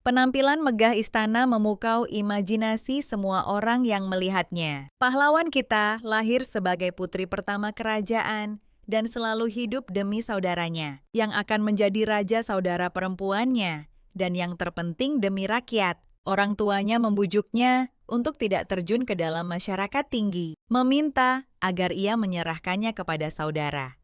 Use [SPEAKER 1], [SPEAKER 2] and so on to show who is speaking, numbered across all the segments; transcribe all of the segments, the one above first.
[SPEAKER 1] Penampilan megah istana memukau imajinasi semua orang yang melihatnya. Pahlawan kita lahir sebagai putri pertama kerajaan dan selalu hidup demi saudaranya, yang akan menjadi raja saudara perempuannya, dan yang terpenting demi rakyat. Orang tuanya membujuknya untuk tidak terjun ke dalam masyarakat tinggi, meminta agar ia menyerahkannya kepada saudara.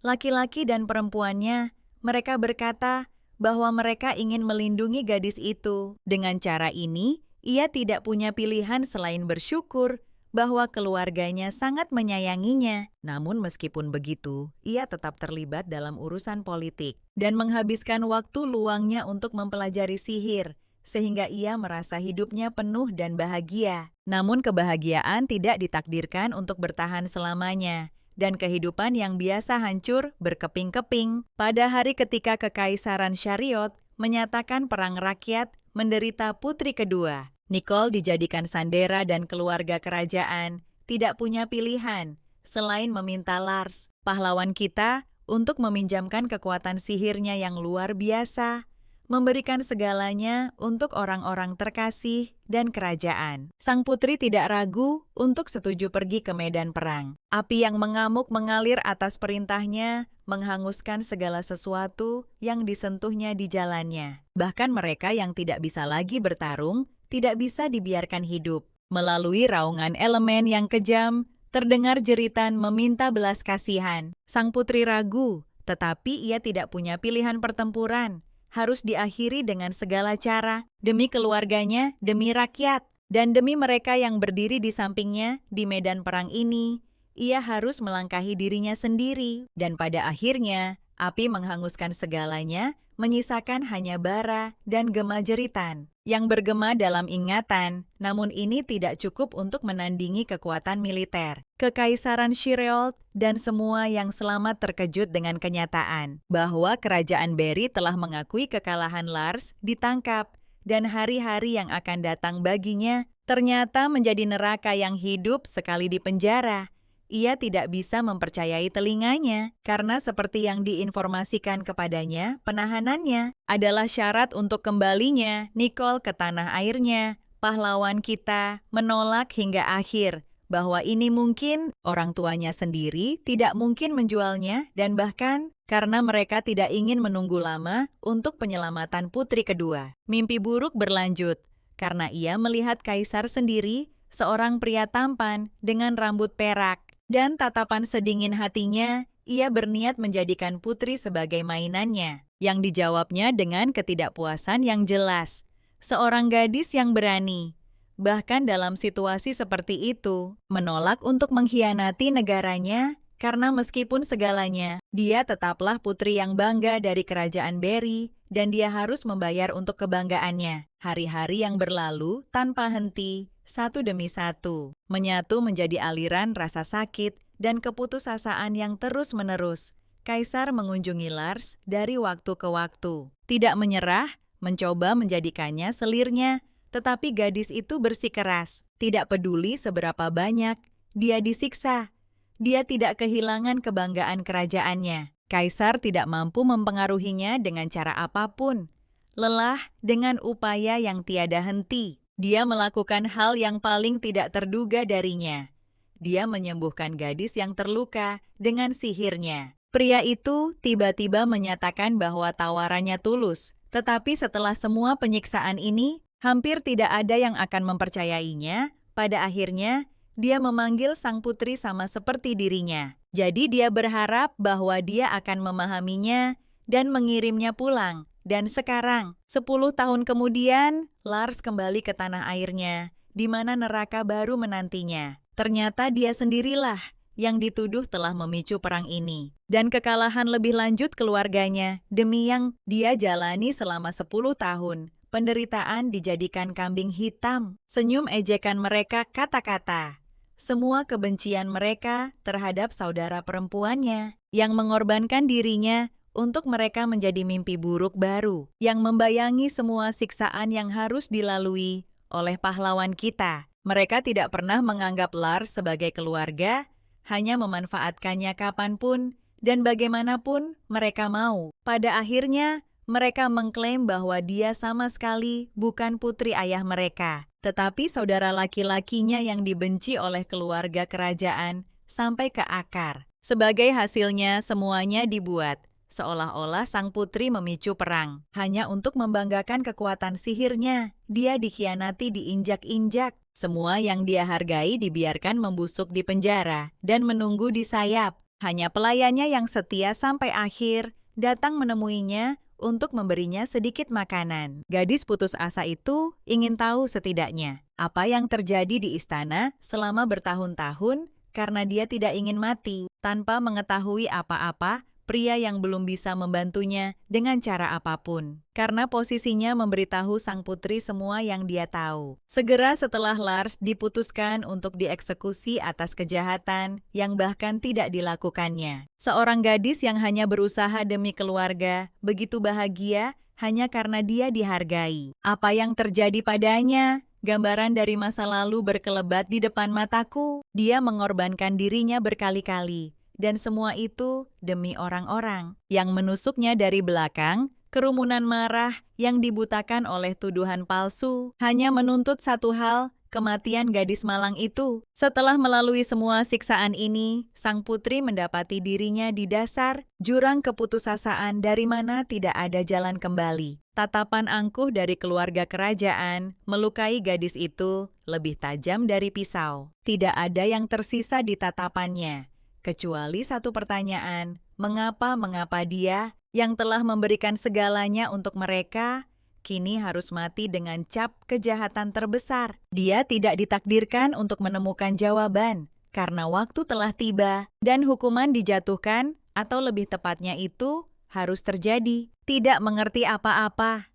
[SPEAKER 1] Laki-laki dan perempuannya, mereka berkata bahwa mereka ingin melindungi gadis itu. Dengan cara ini, ia tidak punya pilihan selain bersyukur bahwa keluarganya sangat menyayanginya. Namun meskipun begitu, ia tetap terlibat dalam urusan politik dan menghabiskan waktu luangnya untuk mempelajari sihir, sehingga ia merasa hidupnya penuh dan bahagia. Namun kebahagiaan tidak ditakdirkan untuk bertahan selamanya, dan kehidupan yang biasa hancur berkeping-keping. Pada hari ketika Kekaisaran Shariot menyatakan perang rakyat menderita putri kedua, Nicole dijadikan sandera dan keluarga kerajaan tidak punya pilihan selain meminta Lars, pahlawan kita, untuk meminjamkan kekuatan sihirnya yang luar biasa, memberikan segalanya untuk orang-orang terkasih dan kerajaan. Sang putri tidak ragu untuk setuju pergi ke medan perang. Api yang mengamuk mengalir atas perintahnya, menghanguskan segala sesuatu yang disentuhnya di jalannya. Bahkan mereka yang tidak bisa lagi bertarung, tidak bisa dibiarkan hidup. Melalui raungan elemen yang kejam, terdengar jeritan meminta belas kasihan. Sang putri ragu, tetapi ia tidak punya pilihan pertempuran. Harus diakhiri dengan segala cara, demi keluarganya, demi rakyat, dan demi mereka yang berdiri di sampingnya di medan perang ini. Ia harus melangkahi dirinya sendiri, dan pada akhirnya, api menghanguskan segalanya, menyisakan hanya bara dan gema jeritan yang bergema dalam ingatan. Namun ini tidak cukup untuk menandingi kekuatan militer. Kekaisaran Shariot dan semua yang selamat terkejut dengan kenyataan bahwa kerajaan Barry telah mengakui kekalahan Lars ditangkap, dan hari-hari yang akan datang baginya ternyata menjadi neraka yang hidup sekali di penjara. Ia tidak bisa mempercayai telinganya, karena seperti yang diinformasikan kepadanya, penahanannya adalah syarat untuk kembalinya Nicole ke tanah airnya. Pahlawan kita menolak hingga akhir bahwa ini mungkin orang tuanya sendiri tidak mungkin menjualnya, dan bahkan karena mereka tidak ingin menunggu lama untuk penyelamatan putri kedua. Mimpi buruk berlanjut, karena ia melihat kaisar sendiri, seorang pria tampan dengan rambut perak, dan tatapan sedingin hatinya, ia berniat menjadikan putri sebagai mainannya, yang dijawabnya dengan ketidakpuasan yang jelas. Seorang gadis yang berani, bahkan dalam situasi seperti itu, menolak untuk mengkhianati negaranya, karena meskipun segalanya, dia tetaplah putri yang bangga dari kerajaan Barry, dan dia harus membayar untuk kebanggaannya. Hari-hari yang berlalu tanpa henti, satu demi satu, menyatu menjadi aliran rasa sakit dan keputusasaan yang terus-menerus. Kaisar mengunjungi Lars dari waktu ke waktu. Tidak menyerah, mencoba menjadikannya selirnya, tetapi gadis itu bersikeras. Tidak peduli seberapa banyak dia disiksa. Dia tidak kehilangan kebanggaan kerajaannya. Kaisar tidak mampu mempengaruhinya dengan cara apapun. Lelah dengan upaya yang tiada henti. Dia melakukan hal yang paling tidak terduga darinya. Dia menyembuhkan gadis yang terluka dengan sihirnya. Pria itu tiba-tiba menyatakan bahwa tawarannya tulus, tetapi setelah semua penyiksaan ini, hampir tidak ada yang akan mempercayainya. Pada akhirnya, dia memanggil sang putri sama seperti dirinya. Jadi dia berharap bahwa dia akan memahaminya dan mengirimnya pulang. Dan sekarang, 10 tahun kemudian, Lars kembali ke tanah airnya, di mana neraka baru menantinya. Ternyata dia sendirilah yang dituduh telah memicu perang ini. Dan kekalahan lebih lanjut keluarganya, demi yang dia jalani selama 10 tahun. Penderitaan dijadikan kambing hitam. Senyum ejekan mereka kata-kata. Semua kebencian mereka terhadap saudara perempuannya, yang mengorbankan dirinya untuk mereka menjadi mimpi buruk baru, yang membayangi semua siksaan yang harus dilalui oleh pahlawan kita. Mereka tidak pernah menganggap Lars sebagai keluarga, hanya memanfaatkannya kapanpun dan bagaimanapun mereka mau. Pada akhirnya, mereka mengklaim bahwa dia sama sekali bukan putri ayah mereka, tetapi saudara laki-lakinya yang dibenci oleh keluarga kerajaan sampai ke akar. Sebagai hasilnya, semuanya dibuat seolah-olah sang putri memicu perang. Hanya untuk membanggakan kekuatan sihirnya, dia dikhianati, diinjak-injak. Semua yang dia hargai dibiarkan membusuk di penjara dan menunggu di sayap. Hanya pelayannya yang setia sampai akhir datang menemuinya untuk memberinya sedikit makanan. Gadis putus asa itu ingin tahu setidaknya apa yang terjadi di istana selama bertahun-tahun karena dia tidak ingin mati. Tanpa mengetahui apa-apa, pria yang belum bisa membantunya dengan cara apapun. Karena posisinya memberitahu sang putri semua yang dia tahu. Segera setelah Lars diputuskan untuk dieksekusi atas kejahatan yang bahkan tidak dilakukannya. Seorang gadis yang hanya berusaha demi keluarga, begitu bahagia hanya karena dia dihargai. Apa yang terjadi padanya? Gambaran dari masa lalu berkelebat di depan mataku. Dia mengorbankan dirinya berkali-kali. Dan semua itu demi orang-orang yang menusuknya dari belakang, kerumunan marah yang dibutakan oleh tuduhan palsu, hanya menuntut satu hal, kematian gadis malang itu. Setelah melalui semua siksaan ini, sang putri mendapati dirinya di dasar jurang keputusasaan dari mana tidak ada jalan kembali. Tatapan angkuh dari keluarga kerajaan melukai gadis itu lebih tajam dari pisau. Tidak ada yang tersisa di tatapannya, kecuali satu pertanyaan, mengapa dia yang telah memberikan segalanya untuk mereka, kini harus mati dengan cap kejahatan terbesar. Dia tidak ditakdirkan untuk menemukan jawaban, karena waktu telah tiba dan hukuman dijatuhkan, atau lebih tepatnya itu harus terjadi. Tidak mengerti apa-apa.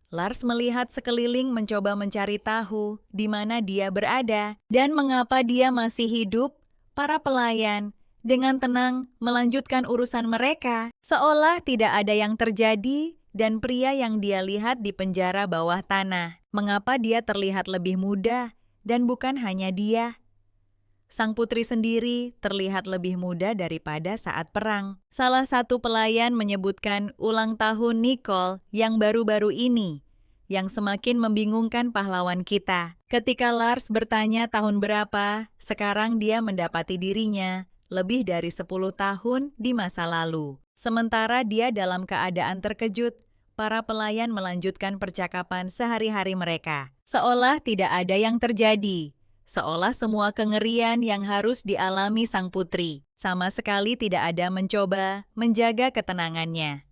[SPEAKER 1] Lars melihat sekeliling mencoba mencari tahu di mana dia berada dan mengapa dia masih hidup. Para pelayan dengan tenang melanjutkan urusan mereka, seolah tidak ada yang terjadi, dan pria yang dia lihat di penjara bawah tanah. Mengapa dia terlihat lebih muda, dan bukan hanya dia. Sang putri sendiri terlihat lebih muda daripada saat perang. Salah satu pelayan menyebutkan ulang tahun Nicole yang baru-baru ini, yang semakin membingungkan pahlawan kita. Ketika Lars bertanya tahun berapa, sekarang dia mendapati dirinya lebih dari 10 tahun di masa lalu. Sementara dia dalam keadaan terkejut, para pelayan melanjutkan percakapan sehari-hari mereka. Seolah tidak ada yang terjadi. Seolah semua kengerian yang harus dialami sang putri sama sekali tidak ada mencoba menjaga ketenangannya.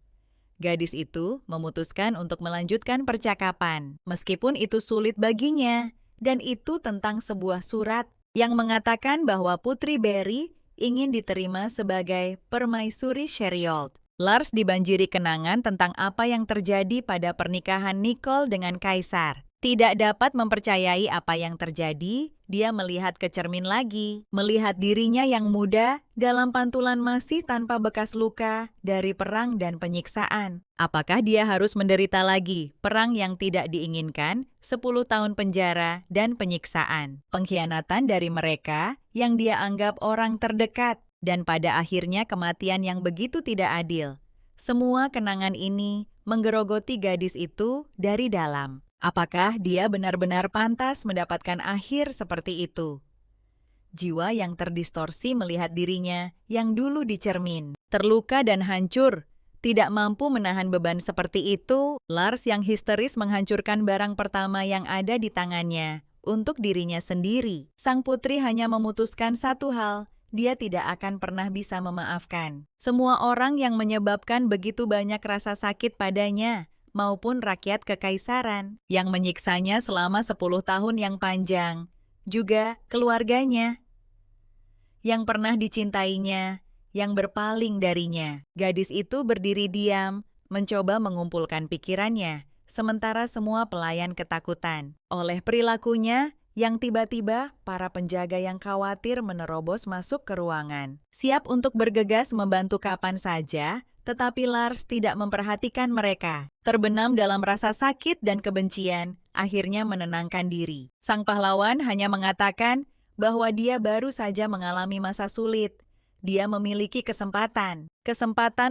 [SPEAKER 1] Gadis itu memutuskan untuk melanjutkan percakapan, meskipun itu sulit baginya, dan itu tentang sebuah surat yang mengatakan bahwa Putri Berry ingin diterima sebagai permaisuri Sheriold. Lars dibanjiri kenangan tentang apa yang terjadi pada pernikahan Nicole dengan Kaisar. Tidak dapat mempercayai apa yang terjadi, dia melihat ke cermin lagi, melihat dirinya yang muda dalam pantulan masih tanpa bekas luka dari perang dan penyiksaan. Apakah dia harus menderita lagi perang yang tidak diinginkan, 10 tahun penjara dan penyiksaan, pengkhianatan dari mereka yang dia anggap orang terdekat, dan pada akhirnya kematian yang begitu tidak adil. Semua kenangan ini menggerogoti gadis itu dari dalam. Apakah dia benar-benar pantas mendapatkan akhir seperti itu? Jiwa yang terdistorsi melihat dirinya yang dulu di cermin, terluka dan hancur, tidak mampu menahan beban seperti itu. Lars yang histeris menghancurkan barang pertama yang ada di tangannya untuk dirinya sendiri. Sang putri hanya memutuskan satu hal, dia tidak akan pernah bisa memaafkan semua orang yang menyebabkan begitu banyak rasa sakit padanya, maupun rakyat kekaisaran yang menyiksanya selama 10 tahun yang panjang, juga keluarganya yang pernah dicintainya, yang berpaling darinya. Gadis itu berdiri diam, mencoba mengumpulkan pikirannya, sementara semua pelayan ketakutan oleh perilakunya yang tiba-tiba para penjaga yang khawatir menerobos masuk ke ruangan, siap untuk bergegas membantu kapan saja. Tetapi Lars tidak memperhatikan mereka. Terbenam dalam rasa sakit dan kebencian, akhirnya menenangkan diri. Sang pahlawan hanya mengatakan bahwa dia baru saja mengalami masa sulit, dia memiliki kesempatan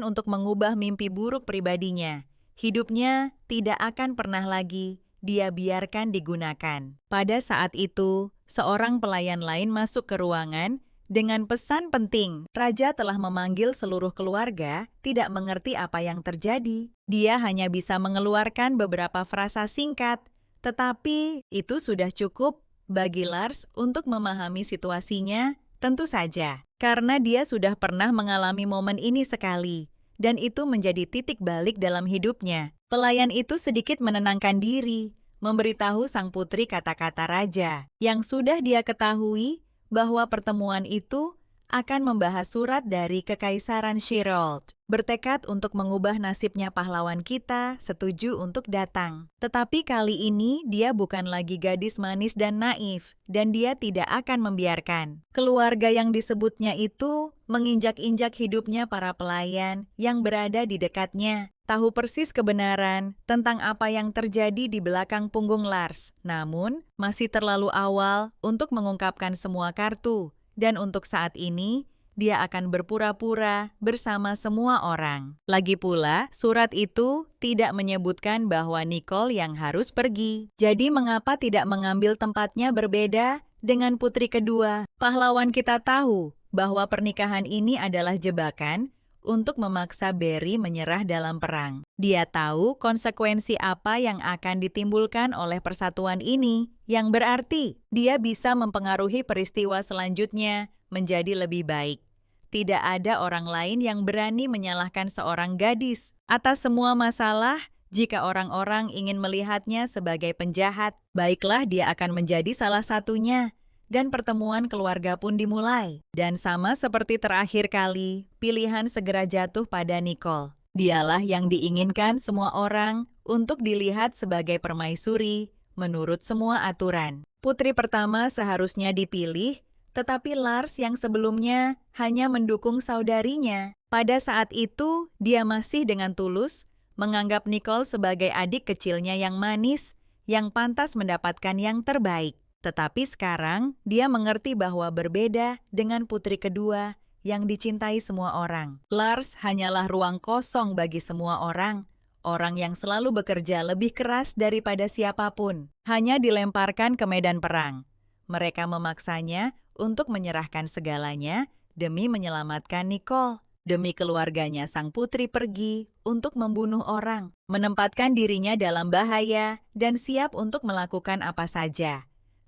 [SPEAKER 1] untuk mengubah mimpi buruk pribadinya. Hidupnya tidak akan pernah lagi dia biarkan digunakan. Pada saat itu, seorang pelayan lain masuk ke ruangan dengan pesan penting. Raja telah memanggil seluruh keluarga, tidak mengerti apa yang terjadi. Dia hanya bisa mengeluarkan beberapa frasa singkat, tetapi itu sudah cukup bagi Lars untuk memahami situasinya, tentu saja. Karena dia sudah pernah mengalami momen ini sekali, dan itu menjadi titik balik dalam hidupnya. Pelayan itu sedikit menenangkan diri, memberitahu sang putri kata-kata raja. Yang sudah dia ketahui bahwa pertemuan itu akan membahas surat dari Kekaisaran Sherald. Bertekad untuk mengubah nasibnya pahlawan kita, setuju untuk datang. Tetapi kali ini dia bukan lagi gadis manis dan naif, dan dia tidak akan membiarkan keluarga yang disebutnya itu menginjak-injak hidupnya para pelayan yang berada di dekatnya. Tahu persis kebenaran tentang apa yang terjadi di belakang punggung Lars. Namun, masih terlalu awal untuk mengungkapkan semua kartu. Dan untuk saat ini, dia akan berpura-pura bersama semua orang. Lagi pula, surat itu tidak menyebutkan bahwa Nicole yang harus pergi. Jadi mengapa tidak mengambil tempatnya berbeda dengan putri kedua? Pahlawan kita tahu bahwa pernikahan ini adalah jebakan untuk memaksa Barry menyerah dalam perang. Dia tahu konsekuensi apa yang akan ditimbulkan oleh persatuan ini, yang berarti dia bisa mempengaruhi peristiwa selanjutnya menjadi lebih baik. Tidak ada orang lain yang berani menyalahkan seorang gadis atas semua masalah. Jika orang-orang ingin melihatnya sebagai penjahat, baiklah dia akan menjadi salah satunya. Dan pertemuan keluarga pun dimulai. Dan sama seperti terakhir kali, pilihan segera jatuh pada Nicole. Dialah yang diinginkan semua orang untuk dilihat sebagai permaisuri menurut semua aturan. Putri pertama seharusnya dipilih, tetapi Lars yang sebelumnya hanya mendukung saudarinya. Pada saat itu, dia masih dengan tulus menganggap Nicole sebagai adik kecilnya yang manis, yang pantas mendapatkan yang terbaik. Tetapi sekarang, dia mengerti bahwa berbeda dengan putri kedua yang dicintai semua orang. Lars hanyalah ruang kosong bagi semua orang. Orang yang selalu bekerja lebih keras daripada siapapun. Hanya dilemparkan ke medan perang. Mereka memaksanya untuk menyerahkan segalanya demi menyelamatkan Nicole. Demi keluarganya, sang putri pergi untuk membunuh orang, menempatkan dirinya dalam bahaya, dan siap untuk melakukan apa saja.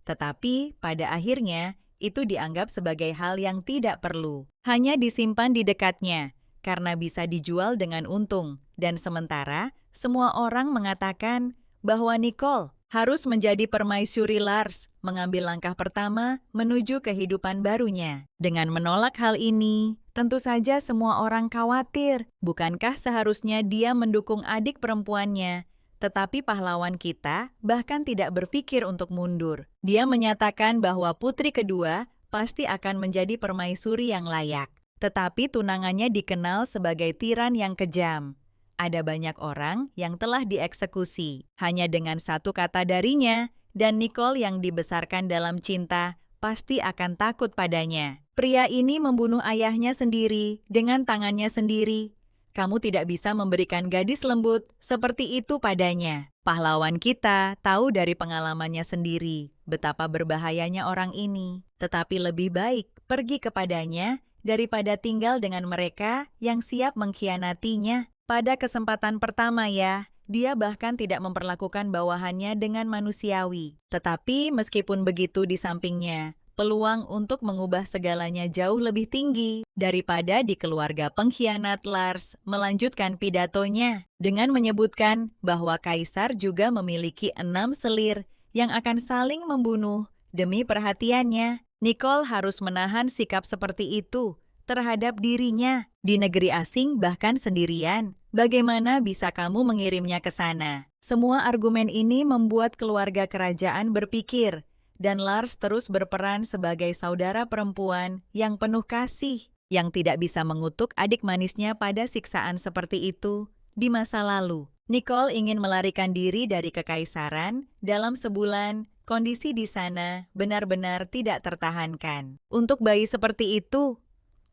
[SPEAKER 1] Tetapi pada akhirnya itu dianggap sebagai hal yang tidak perlu. Hanya disimpan di dekatnya karena bisa dijual dengan untung. Dan sementara semua orang mengatakan bahwa Nicole harus menjadi permaisuri Lars, mengambil langkah pertama menuju kehidupan barunya. Dengan menolak hal ini, tentu saja semua orang khawatir. Bukankah seharusnya dia mendukung adik perempuannya? Tetapi pahlawan kita bahkan tidak berpikir untuk mundur. Dia menyatakan bahwa putri kedua pasti akan menjadi permaisuri yang layak. Tetapi tunangannya dikenal sebagai tiran yang kejam. Ada banyak orang yang telah dieksekusi hanya dengan satu kata darinya, dan Nicole yang dibesarkan dalam cinta pasti akan takut padanya. Pria ini membunuh ayahnya sendiri dengan tangannya sendiri. Kamu tidak bisa memberikan gadis lembut seperti itu padanya. Pahlawan kita tahu dari pengalamannya sendiri betapa berbahayanya orang ini. Tetapi lebih baik pergi kepadanya daripada tinggal dengan mereka yang siap mengkhianatinya. Pada kesempatan pertama ya, dia bahkan tidak memperlakukan bawahannya dengan manusiawi. Tetapi meskipun begitu di sampingnya, peluang untuk mengubah segalanya jauh lebih tinggi daripada di keluarga pengkhianat. Lars melanjutkan pidatonya dengan menyebutkan bahwa Kaisar juga memiliki 6 selir yang akan saling membunuh demi perhatiannya. Nicole harus menahan sikap seperti itu terhadap dirinya di negeri asing, bahkan sendirian. Bagaimana bisa kamu mengirimnya ke sana? Semua argumen ini membuat keluarga kerajaan berpikir. Dan Lars terus berperan sebagai saudara perempuan yang penuh kasih, yang tidak bisa mengutuk adik manisnya pada siksaan seperti itu di masa lalu. Nicole ingin melarikan diri dari kekaisaran. Dalam sebulan, kondisi di sana benar-benar tidak tertahankan. Untuk bayi seperti itu,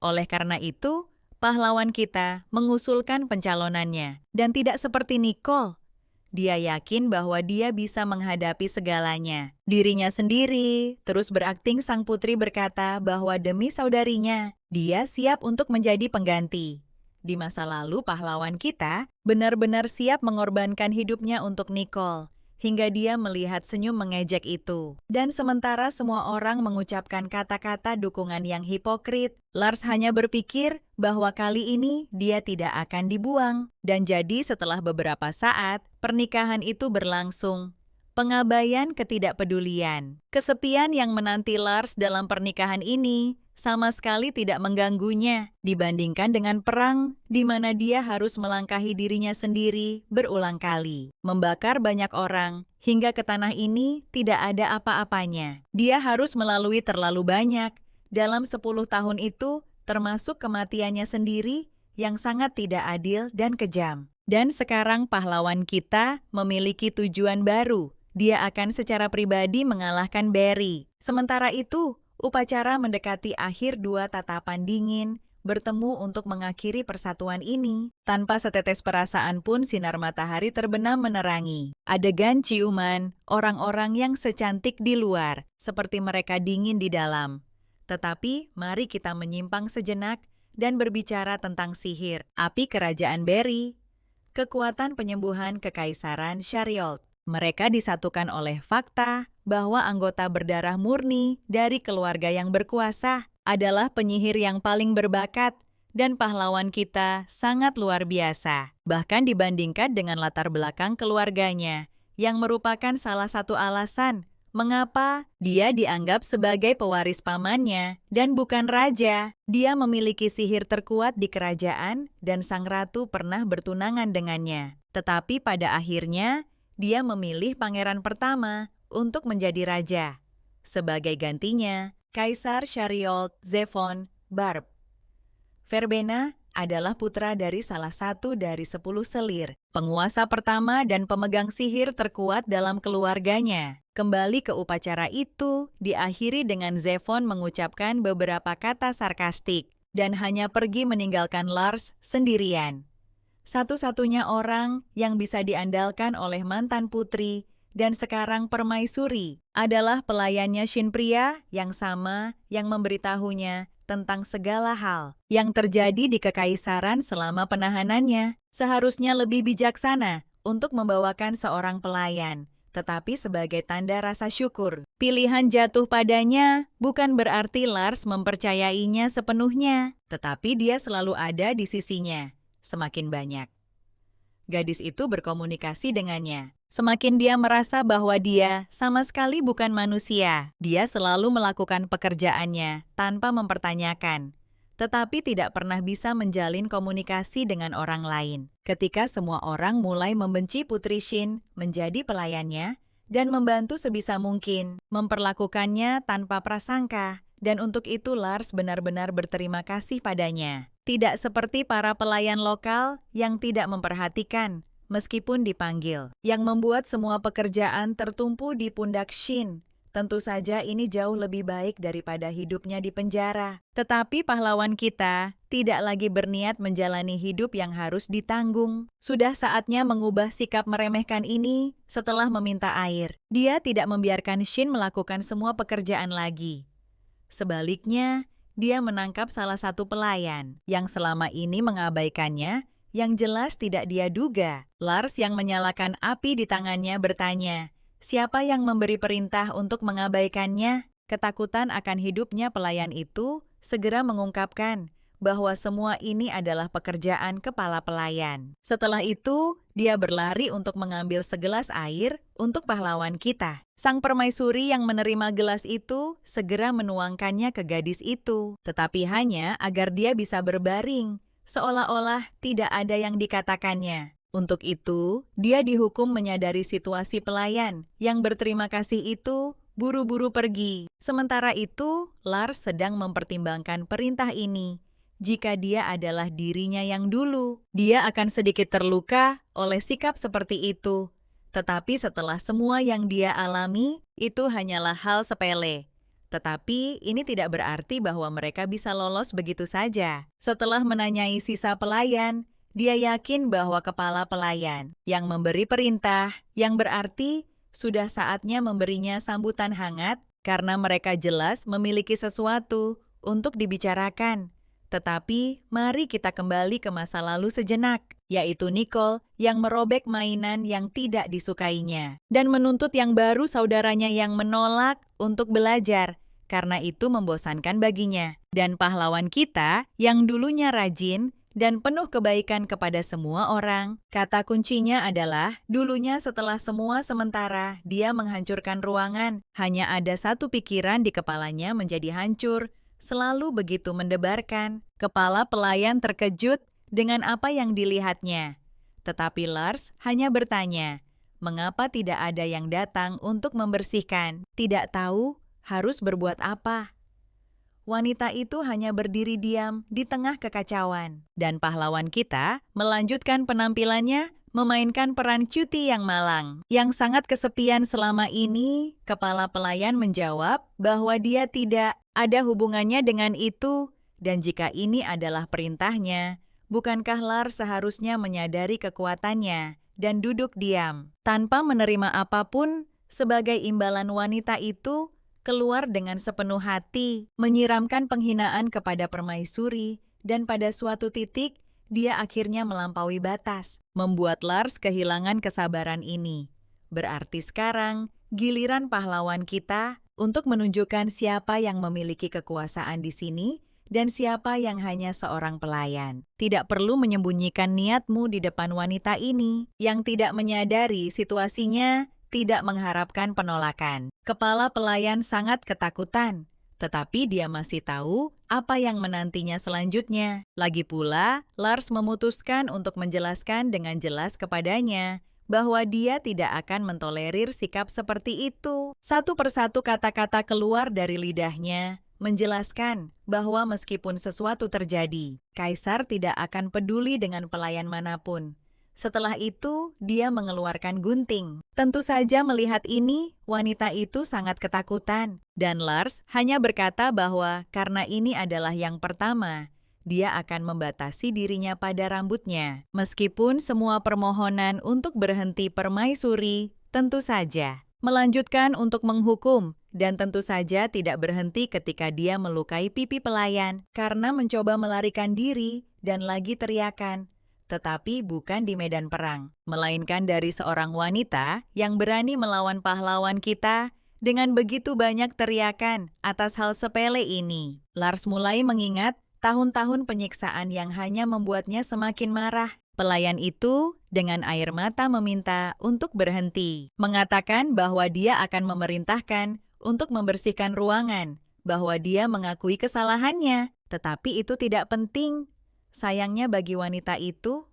[SPEAKER 1] Oleh karena itu, pahlawan kita mengusulkan pencalonannya. Dan tidak seperti Nicole, dia yakin bahwa dia bisa menghadapi segalanya. Dirinya sendiri, terus berakting sang putri berkata bahwa demi saudarinya, dia siap untuk menjadi pengganti. Di masa lalu pahlawan kita benar-benar siap mengorbankan hidupnya untuk Nicole, hingga dia melihat senyum mengejek itu. Dan sementara semua orang mengucapkan kata-kata dukungan yang hipokrit, Lars hanya berpikir bahwa kali ini dia tidak akan dibuang. Dan jadi setelah beberapa saat, pernikahan itu berlangsung. Pengabaian ketidakpedulian. Kesepian yang menanti Lars dalam pernikahan ini sama sekali tidak mengganggunya dibandingkan dengan perang di mana dia harus melangkahi dirinya sendiri berulang kali, membakar banyak orang, hingga ke tanah ini tidak ada apa-apanya. Dia harus melalui terlalu banyak dalam 10 tahun itu, termasuk kematiannya sendiri yang sangat tidak adil dan kejam. Dan sekarang pahlawan kita memiliki tujuan baru. Dia akan secara pribadi mengalahkan Barry. Sementara itu, upacara mendekati akhir. Dua tatapan dingin bertemu untuk mengakhiri persatuan ini. Tanpa setetes perasaan pun sinar matahari terbenam menerangi. Adegan ciuman orang-orang yang secantik di luar, seperti mereka dingin di dalam. Tetapi mari kita menyimpang sejenak dan berbicara tentang sihir, api kerajaan Barry, kekuatan penyembuhan kekaisaran Shariol. Mereka disatukan oleh fakta bahwa anggota berdarah murni dari keluarga yang berkuasa adalah penyihir yang paling berbakat dan pahlawan kita sangat luar biasa. Bahkan dibandingkan dengan latar belakang keluarganya yang merupakan salah satu alasan mengapa dia dianggap sebagai pewaris pamannya dan bukan raja. Dia memiliki sihir terkuat di kerajaan dan sang ratu pernah bertunangan dengannya. Tetapi pada akhirnya, dia memilih pangeran pertama untuk menjadi raja. Sebagai gantinya, Kaisar Shariol Zefon Barb. Verbena adalah putra dari salah satu dari 10 selir, penguasa pertama dan pemegang sihir terkuat dalam keluarganya. Kembali ke upacara itu, diakhiri dengan Zefon mengucapkan beberapa kata sarkastik dan hanya pergi meninggalkan Lars sendirian. Satu-satunya orang yang bisa diandalkan oleh mantan putri dan sekarang permaisuri adalah pelayannya Shinpriya yang sama yang memberitahunya tentang segala hal yang terjadi di kekaisaran selama penahanannya. Seharusnya lebih bijaksana untuk membawakan seorang pelayan, tetapi sebagai tanda rasa syukur, pilihan jatuh padanya bukan berarti Lars mempercayainya sepenuhnya, tetapi dia selalu ada di sisinya. Semakin banyak gadis itu berkomunikasi dengannya, semakin dia merasa bahwa dia sama sekali bukan manusia. Dia selalu melakukan pekerjaannya tanpa mempertanyakan, tetapi tidak pernah bisa menjalin komunikasi dengan orang lain. Ketika semua orang mulai membenci Putri Shin menjadi pelayannya dan membantu sebisa mungkin, memperlakukannya tanpa prasangka, dan untuk itu Lars benar-benar berterima kasih padanya. Tidak seperti para pelayan lokal yang tidak memperhatikan, meskipun dipanggil, yang membuat semua pekerjaan tertumpu di pundak Shin. Tentu saja ini jauh lebih baik daripada hidupnya di penjara. Tetapi pahlawan kita tidak lagi berniat menjalani hidup yang harus ditanggung. Sudah saatnya mengubah sikap meremehkan ini setelah meminta air. Dia tidak membiarkan Shin melakukan semua pekerjaan lagi. Sebaliknya, dia menangkap salah satu pelayan yang selama ini mengabaikannya, yang jelas tidak dia duga. Lars yang menyalakan api di tangannya bertanya, siapa yang memberi perintah untuk mengabaikannya? Ketakutan akan hidupnya pelayan itu segera mengungkapkan bahwa semua ini adalah pekerjaan kepala pelayan. Setelah itu, dia berlari untuk mengambil segelas air untuk pahlawan kita. Sang permaisuri yang menerima gelas itu segera menuangkannya ke gadis itu, tetapi hanya agar dia bisa berbaring, seolah-olah tidak ada yang dikatakannya. Untuk itu, dia dihukum menyadari situasi pelayan yang berterima kasih itu buru-buru pergi. Sementara itu, Lars sedang mempertimbangkan perintah ini. Jika dia adalah dirinya yang dulu, dia akan sedikit terluka oleh sikap seperti itu. Tetapi setelah semua yang dia alami, itu hanyalah hal sepele. Tetapi ini tidak berarti bahwa mereka bisa lolos begitu saja. Setelah menanyai sisa pelayan, dia yakin bahwa kepala pelayan yang memberi perintah, yang berarti sudah saatnya memberinya sambutan hangat karena mereka jelas memiliki sesuatu untuk dibicarakan. Tetapi mari kita kembali ke masa lalu sejenak, yaitu Nicole yang merobek mainan yang tidak disukainya dan menuntut yang baru saudaranya yang menolak untuk belajar karena itu membosankan baginya. Dan pahlawan kita yang dulunya rajin dan penuh kebaikan kepada semua orang, kata kuncinya adalah dulunya setelah semua sementara dia menghancurkan ruangan. Hanya ada satu pikiran di kepalanya menjadi hancur, selalu begitu mendebarkan. Kepala pelayan terkejut dengan apa yang dilihatnya. Tetapi Lars hanya bertanya, mengapa tidak ada yang datang untuk membersihkan? Tidak tahu harus berbuat apa. Wanita itu hanya berdiri diam di tengah kekacauan. Dan pahlawan kita melanjutkan penampilannya memainkan peran cuti yang malang. Yang sangat kesepian selama ini, kepala pelayan menjawab bahwa dia tidak ada hubungannya dengan itu. Dan jika ini adalah perintahnya, bukankah Lars seharusnya menyadari kekuatannya dan duduk diam tanpa menerima apapun sebagai imbalan wanita itu keluar dengan sepenuh hati, menyiramkan penghinaan kepada permaisuri, dan pada suatu titik, dia akhirnya melampaui batas, membuat Lars kehilangan kesabaran ini. Berarti sekarang, giliran pahlawan kita untuk menunjukkan siapa yang memiliki kekuasaan di sini, dan siapa yang hanya seorang pelayan. Tidak perlu menyembunyikan niatmu di depan wanita ini, yang tidak menyadari situasinya, tidak mengharapkan penolakan. Kepala pelayan sangat ketakutan, tetapi dia masih tahu apa yang menantinya selanjutnya. Lagi pula, Lars memutuskan untuk menjelaskan dengan jelas kepadanya bahwa dia tidak akan mentolerir sikap seperti itu. Satu persatu kata-kata keluar dari lidahnya, menjelaskan bahwa meskipun sesuatu terjadi, Kaisar tidak akan peduli dengan pelayan manapun. Setelah itu, dia mengeluarkan gunting. Tentu saja melihat ini, wanita itu sangat ketakutan. Dan Lars hanya berkata bahwa karena ini adalah yang pertama, dia akan membatasi dirinya pada rambutnya. Meskipun semua permohonan untuk berhenti permaisuri, tentu saja melanjutkan untuk menghukum, dan tentu saja tidak berhenti ketika dia melukai pipi pelayan karena mencoba melarikan diri dan lagi teriakan. Tetapi bukan di medan perang, melainkan dari seorang wanita yang berani melawan pahlawan kita dengan begitu banyak teriakan atas hal sepele ini. Lars mulai mengingat tahun-tahun penyiksaan yang hanya membuatnya semakin marah. Pelayan itu dengan air mata meminta untuk berhenti, mengatakan bahwa dia akan memerintahkan untuk membersihkan ruangan, bahwa dia mengakui kesalahannya, tetapi itu tidak penting. Sayangnya bagi wanita itu,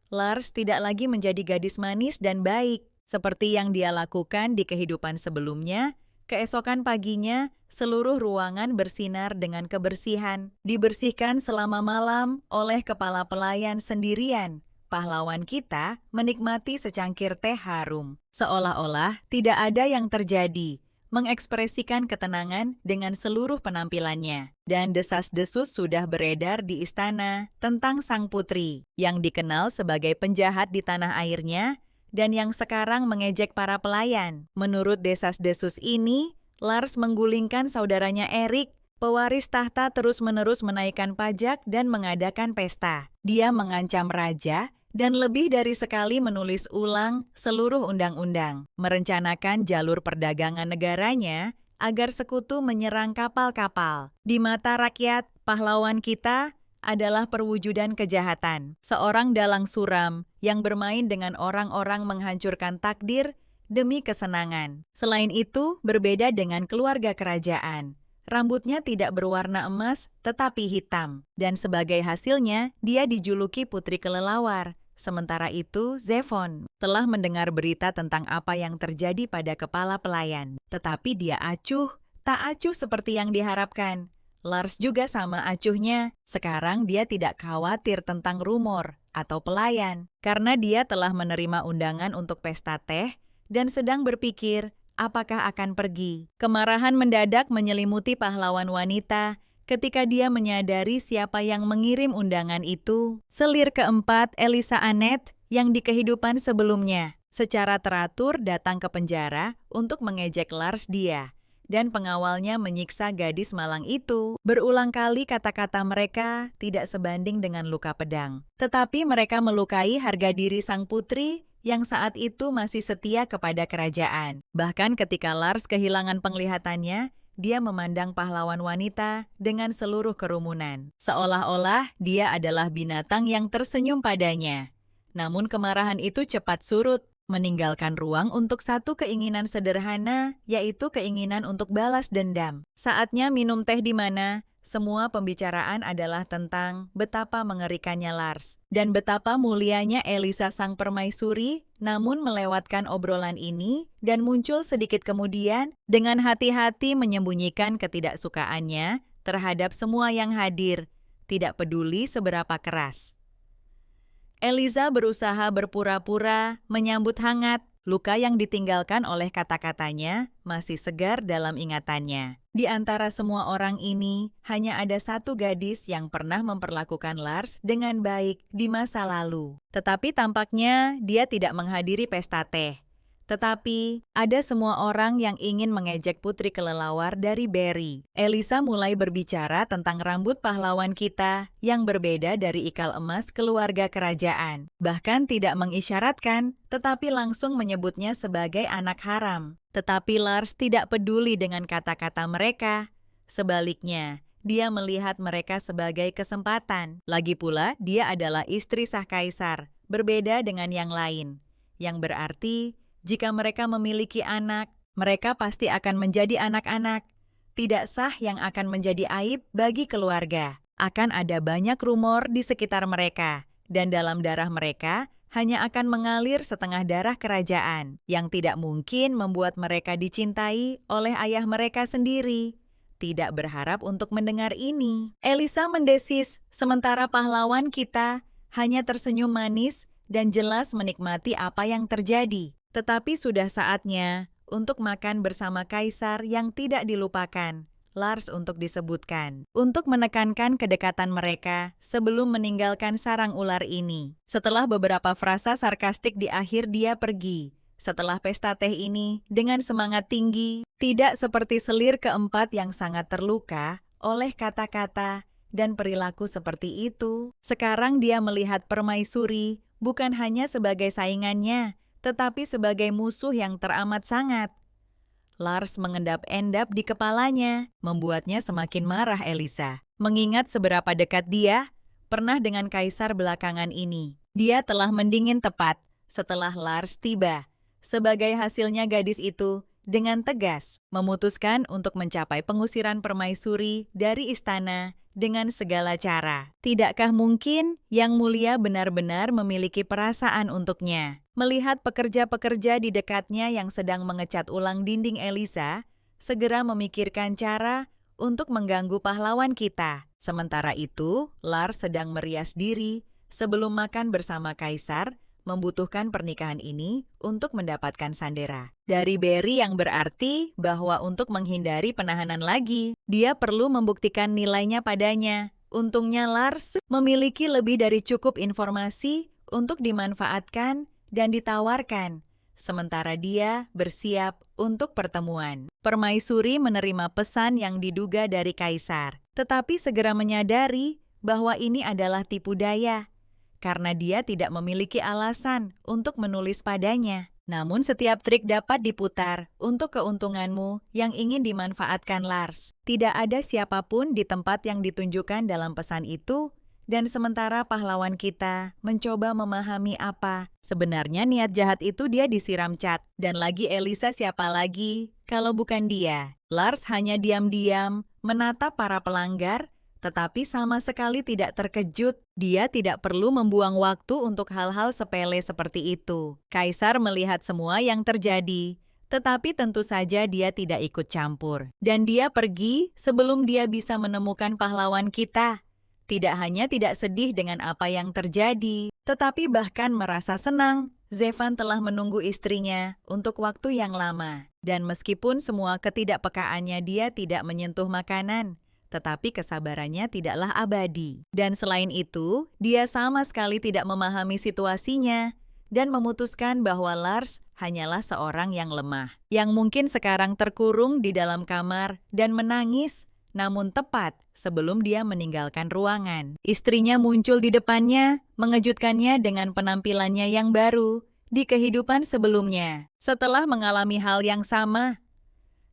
[SPEAKER 1] Lars tidak lagi menjadi gadis manis dan baik, seperti yang dia lakukan di kehidupan sebelumnya. Keesokan paginya, seluruh ruangan bersinar dengan kebersihan, dibersihkan selama malam oleh kepala pelayan sendirian. Pahlawan kita menikmati secangkir teh harum, seolah-olah tidak ada yang terjadi, mengekspresikan ketenangan dengan seluruh penampilannya. Dan desas-desus sudah beredar di istana tentang sang putri, yang dikenal sebagai penjahat di tanah airnya, dan yang sekarang mengejek para pelayan. Menurut desas-desus ini, Lars menggulingkan saudaranya Erik, pewaris tahta terus-menerus menaikkan pajak dan mengadakan pesta. Dia mengancam raja, dan lebih dari sekali menulis ulang seluruh undang-undang, merencanakan jalur perdagangan negaranya agar sekutu menyerang kapal-kapal. Di mata rakyat, pahlawan kita adalah perwujudan kejahatan, seorang dalang suram yang bermain dengan orang-orang menghancurkan takdir demi kesenangan. Selain itu, berbeda dengan keluarga kerajaan. Rambutnya tidak berwarna emas, tetapi hitam. Dan sebagai hasilnya, dia dijuluki putri kelelawar. Sementara itu, Zevon telah mendengar berita tentang apa yang terjadi pada kepala pelayan. Tetapi dia acuh, tak acuh seperti yang diharapkan. Lars juga sama acuhnya. Sekarang dia tidak khawatir tentang rumor atau pelayan, karena dia telah menerima undangan untuk pesta teh dan sedang berpikir apakah akan pergi. Kemarahan mendadak menyelimuti pahlawan wanita ketika dia menyadari siapa yang mengirim undangan itu. Selir keempat, Elisa Annette, yang di kehidupan sebelumnya secara teratur datang ke penjara untuk mengejek Lars dia. Dan pengawalnya menyiksa gadis malang itu. Berulang kali kata-kata mereka tidak sebanding dengan luka pedang. Tetapi mereka melukai harga diri sang putri yang saat itu masih setia kepada kerajaan. Bahkan ketika Lars kehilangan penglihatannya, dia memandang pahlawan wanita dengan seluruh kerumunan. Seolah-olah dia adalah binatang yang tersenyum padanya. Namun kemarahan itu cepat surut, meninggalkan ruang untuk satu keinginan sederhana, yaitu keinginan untuk balas dendam. Saatnya minum teh di mana semua pembicaraan adalah tentang betapa mengerikannya Lars dan betapa mulianya Elisa sang permaisuri, namun melewatkan obrolan ini dan muncul sedikit kemudian dengan hati-hati menyembunyikan ketidaksukaannya terhadap semua yang hadir, tidak peduli seberapa keras. Elisa berusaha berpura-pura menyambut hangat. Luka yang ditinggalkan oleh kata-katanya masih segar dalam ingatannya. Di antara semua orang ini, hanya ada satu gadis yang pernah memperlakukan Lars dengan baik di masa lalu. Tetapi tampaknya dia tidak menghadiri pesta teh. Tetapi, ada semua orang yang ingin mengejek putri kelelawar dari Barry. Elisa mulai berbicara tentang rambut pahlawan kita yang berbeda dari ikal emas keluarga kerajaan. Bahkan tidak mengisyaratkan, tetapi langsung menyebutnya sebagai anak haram. Tetapi Lars tidak peduli dengan kata-kata mereka. Sebaliknya, dia melihat mereka sebagai kesempatan. Lagi pula, dia adalah istri sah kaisar, berbeda dengan yang lain. Yang berarti, jika mereka memiliki anak, mereka pasti akan menjadi anak-anak. Tidak sah yang akan menjadi aib bagi keluarga. Akan ada banyak rumor di sekitar mereka, dan dalam darah mereka hanya akan mengalir setengah darah kerajaan, yang tidak mungkin membuat mereka dicintai oleh ayah mereka sendiri. Tidak berharap untuk mendengar ini. Elisa mendesis, sementara pahlawan kita hanya tersenyum manis dan jelas menikmati apa yang terjadi. Tetapi sudah saatnya untuk makan bersama kaisar yang tidak dilupakan, Lars untuk disebutkan, untuk menekankan kedekatan mereka sebelum meninggalkan sarang ular ini. Setelah beberapa frasa sarkastik di akhir dia pergi. Setelah pesta teh ini, dengan semangat tinggi, tidak seperti selir keempat yang sangat terluka oleh kata-kata dan perilaku seperti itu. Sekarang dia melihat permaisuri bukan hanya sebagai saingannya, tetapi sebagai musuh yang teramat sangat. Lars mengendap-endap di kepalanya, membuatnya semakin marah Elisa. Mengingat seberapa dekat dia pernah dengan kaisar belakangan ini. Dia telah mendingin tepat setelah Lars tiba. Sebagai hasilnya gadis itu dengan tegas memutuskan untuk mencapai pengusiran permaisuri dari istana dengan segala cara. Tidakkah mungkin Yang Mulia benar-benar memiliki perasaan untuknya? Melihat pekerja-pekerja di dekatnya yang sedang mengecat ulang dinding Elisa, segera memikirkan cara untuk mengganggu pahlawan kita. Sementara itu, Lars sedang merias diri sebelum makan bersama kaisar, membutuhkan pernikahan ini untuk mendapatkan sandera dari Barry, yang berarti bahwa untuk menghindari penahanan lagi, dia perlu membuktikan nilainya padanya. Untungnya Lars memiliki lebih dari cukup informasi untuk dimanfaatkan dan ditawarkan, sementara dia bersiap untuk pertemuan. Permaisuri menerima pesan yang diduga dari kaisar, tetapi segera menyadari bahwa ini adalah tipu daya, karena dia tidak memiliki alasan untuk menulis padanya. Namun setiap trik dapat diputar untuk keuntunganmu yang ingin dimanfaatkan Lars. Tidak ada siapapun di tempat yang ditunjukkan dalam pesan itu, dan sementara pahlawan kita mencoba memahami apa sebenarnya niat jahat itu, dia disiram cat. Dan lagi Elisa, siapa lagi kalau bukan dia? Lars hanya diam-diam menatap para pelanggar, tetapi sama sekali tidak terkejut. Dia tidak perlu membuang waktu untuk hal-hal sepele seperti itu. Kaisar melihat semua yang terjadi, tetapi tentu saja dia tidak ikut campur. Dan dia pergi sebelum dia bisa menemukan pahlawan kita. Tidak hanya tidak sedih dengan apa yang terjadi, tetapi bahkan merasa senang Zefan telah menunggu istrinya untuk waktu yang lama. Dan meskipun semua ketidakpekaannya dia tidak menyentuh makanan, tetapi kesabarannya tidaklah abadi. Dan selain itu, dia sama sekali tidak memahami situasinya dan memutuskan bahwa Lars hanyalah seorang yang lemah, yang mungkin sekarang terkurung di dalam kamar dan menangis, namun tepat sebelum dia meninggalkan ruangan. Istrinya muncul di depannya, mengejutkannya dengan penampilannya yang baru di kehidupan sebelumnya. Setelah mengalami hal yang sama,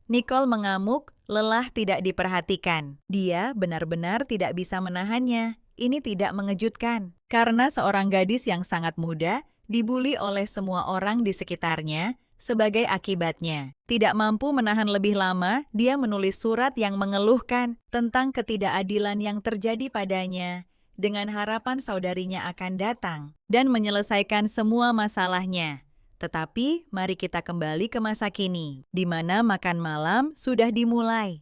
[SPEAKER 1] Nicole mengamuk, lelah tidak diperhatikan. Dia benar-benar tidak bisa menahannya. Ini tidak mengejutkan, karena seorang gadis yang sangat muda dibuli oleh semua orang di sekitarnya. Sebagai akibatnya, tidak mampu menahan lebih lama, dia menulis surat yang mengeluhkan tentang ketidakadilan yang terjadi padanya, dengan harapan saudarinya akan datang dan menyelesaikan semua masalahnya. Tetapi mari kita kembali ke masa kini, di mana makan malam sudah dimulai.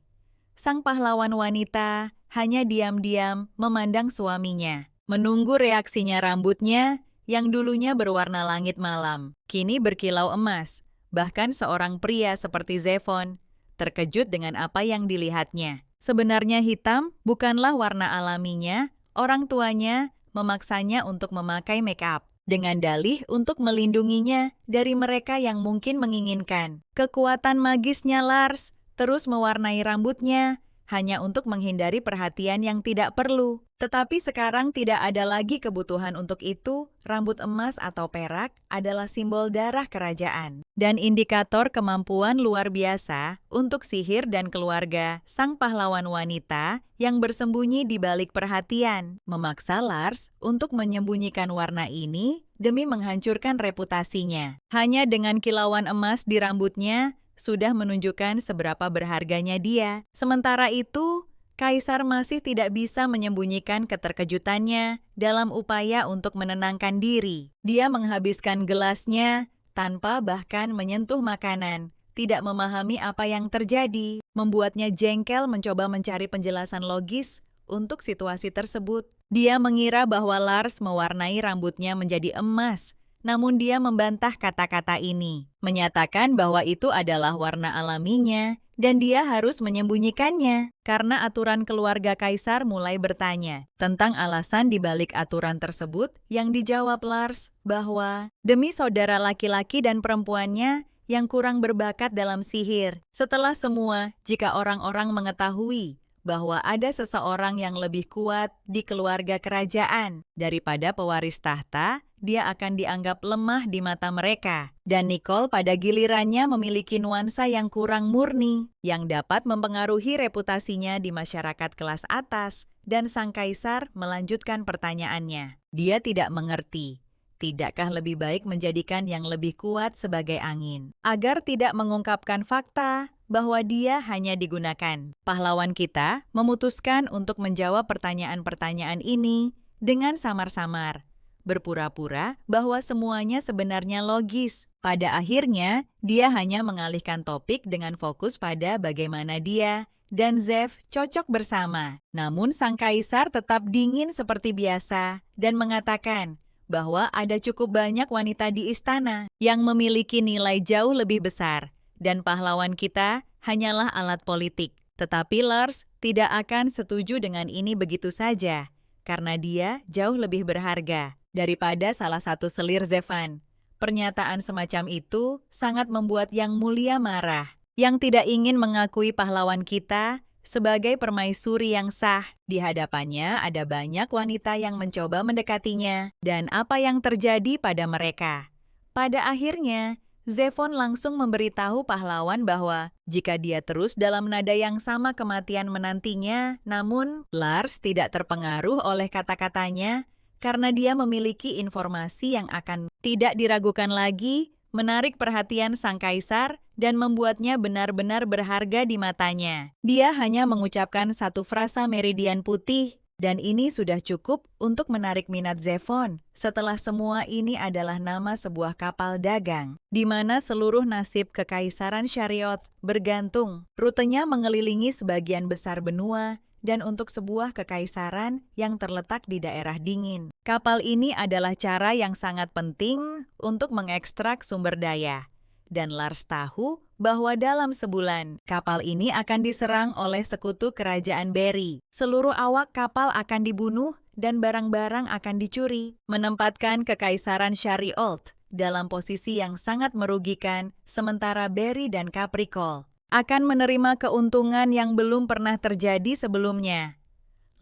[SPEAKER 1] Sang pahlawan wanita hanya diam-diam memandang suaminya, menunggu reaksinya. Rambutnya yang dulunya berwarna langit malam, kini berkilau emas. Bahkan seorang pria seperti Zefon terkejut dengan apa yang dilihatnya. Sebenarnya hitam bukanlah warna alaminya. Orang tuanya memaksanya untuk memakai make up dengan dalih untuk melindunginya dari mereka yang mungkin menginginkan. Kekuatan magisnya Lars terus mewarnai rambutnya hanya untuk menghindari perhatian yang tidak perlu. Tetapi sekarang tidak ada lagi kebutuhan untuk itu. Rambut emas atau perak adalah simbol darah kerajaan dan indikator kemampuan luar biasa untuk sihir dan keluarga sang pahlawan wanita yang bersembunyi di balik perhatian. Memaksa Lars untuk menyembunyikan warna ini demi menghancurkan reputasinya. Hanya dengan kilauan emas di rambutnya sudah menunjukkan seberapa berharganya dia. Sementara itu, Kaisar masih tidak bisa menyembunyikan keterkejutannya dalam upaya untuk menenangkan diri. Dia menghabiskan gelasnya tanpa bahkan menyentuh makanan, tidak memahami apa yang terjadi, membuatnya jengkel mencoba mencari penjelasan logis untuk situasi tersebut. Dia mengira bahwa Lars mewarnai rambutnya menjadi emas, namun dia membantah kata-kata ini, menyatakan bahwa itu adalah warna alaminya dan dia harus menyembunyikannya. Karena aturan keluarga Kaisar mulai bertanya tentang alasan di balik aturan tersebut, yang dijawab Lars bahwa demi saudara laki-laki dan perempuannya yang kurang berbakat dalam sihir. Setelah semua, jika orang-orang mengetahui bahwa ada seseorang yang lebih kuat di keluarga kerajaan daripada pewaris tahta, dia akan dianggap lemah di mata mereka. Dan Nicole pada gilirannya memiliki nuansa yang kurang murni, yang dapat mempengaruhi reputasinya di masyarakat kelas atas. Dan sang kaisar melanjutkan pertanyaannya. Dia tidak mengerti. Tidakkah lebih baik menjadikan yang lebih kuat sebagai angin, agar tidak mengungkapkan fakta bahwa dia hanya digunakan? Pahlawan kita memutuskan untuk menjawab pertanyaan-pertanyaan ini dengan samar-samar, berpura-pura bahwa semuanya sebenarnya logis. Pada akhirnya, dia hanya mengalihkan topik dengan fokus pada bagaimana dia dan Zev cocok bersama. Namun sang kaisar tetap dingin seperti biasa dan mengatakan bahwa ada cukup banyak wanita di istana yang memiliki nilai jauh lebih besar, dan pahlawan kita hanyalah alat politik. Tetapi Lars tidak akan setuju dengan ini begitu saja, karena dia jauh lebih berharga daripada salah satu selir Zefan. Pernyataan semacam itu sangat membuat Yang Mulia marah, yang tidak ingin mengakui pahlawan kita sebagai permaisuri yang sah. Di hadapannya ada banyak wanita yang mencoba mendekatinya, dan apa yang terjadi pada mereka? Pada akhirnya, Zefon langsung memberitahu pahlawan bahwa jika dia terus dalam nada yang sama kematian menantinya, namun Lars tidak terpengaruh oleh kata-katanya karena dia memiliki informasi yang akan tidak diragukan lagi, menarik perhatian sang kaisar dan membuatnya benar-benar berharga di matanya. Dia hanya mengucapkan satu frasa meridian putih, dan ini sudah cukup untuk menarik minat Zefon. Setelah semua ini adalah nama sebuah kapal dagang, di mana seluruh nasib kekaisaran Shariot bergantung. Rutenya mengelilingi sebagian besar benua, dan untuk sebuah kekaisaran yang terletak di daerah dingin. Kapal ini adalah cara yang sangat penting untuk mengekstrak sumber daya. Dan Lars tahu bahwa dalam sebulan, kapal ini akan diserang oleh sekutu kerajaan Barry. Seluruh awak kapal akan dibunuh dan barang-barang akan dicuri, menempatkan kekaisaran Shari'old dalam posisi yang sangat merugikan, sementara Barry dan Capricorn akan menerima keuntungan yang belum pernah terjadi sebelumnya.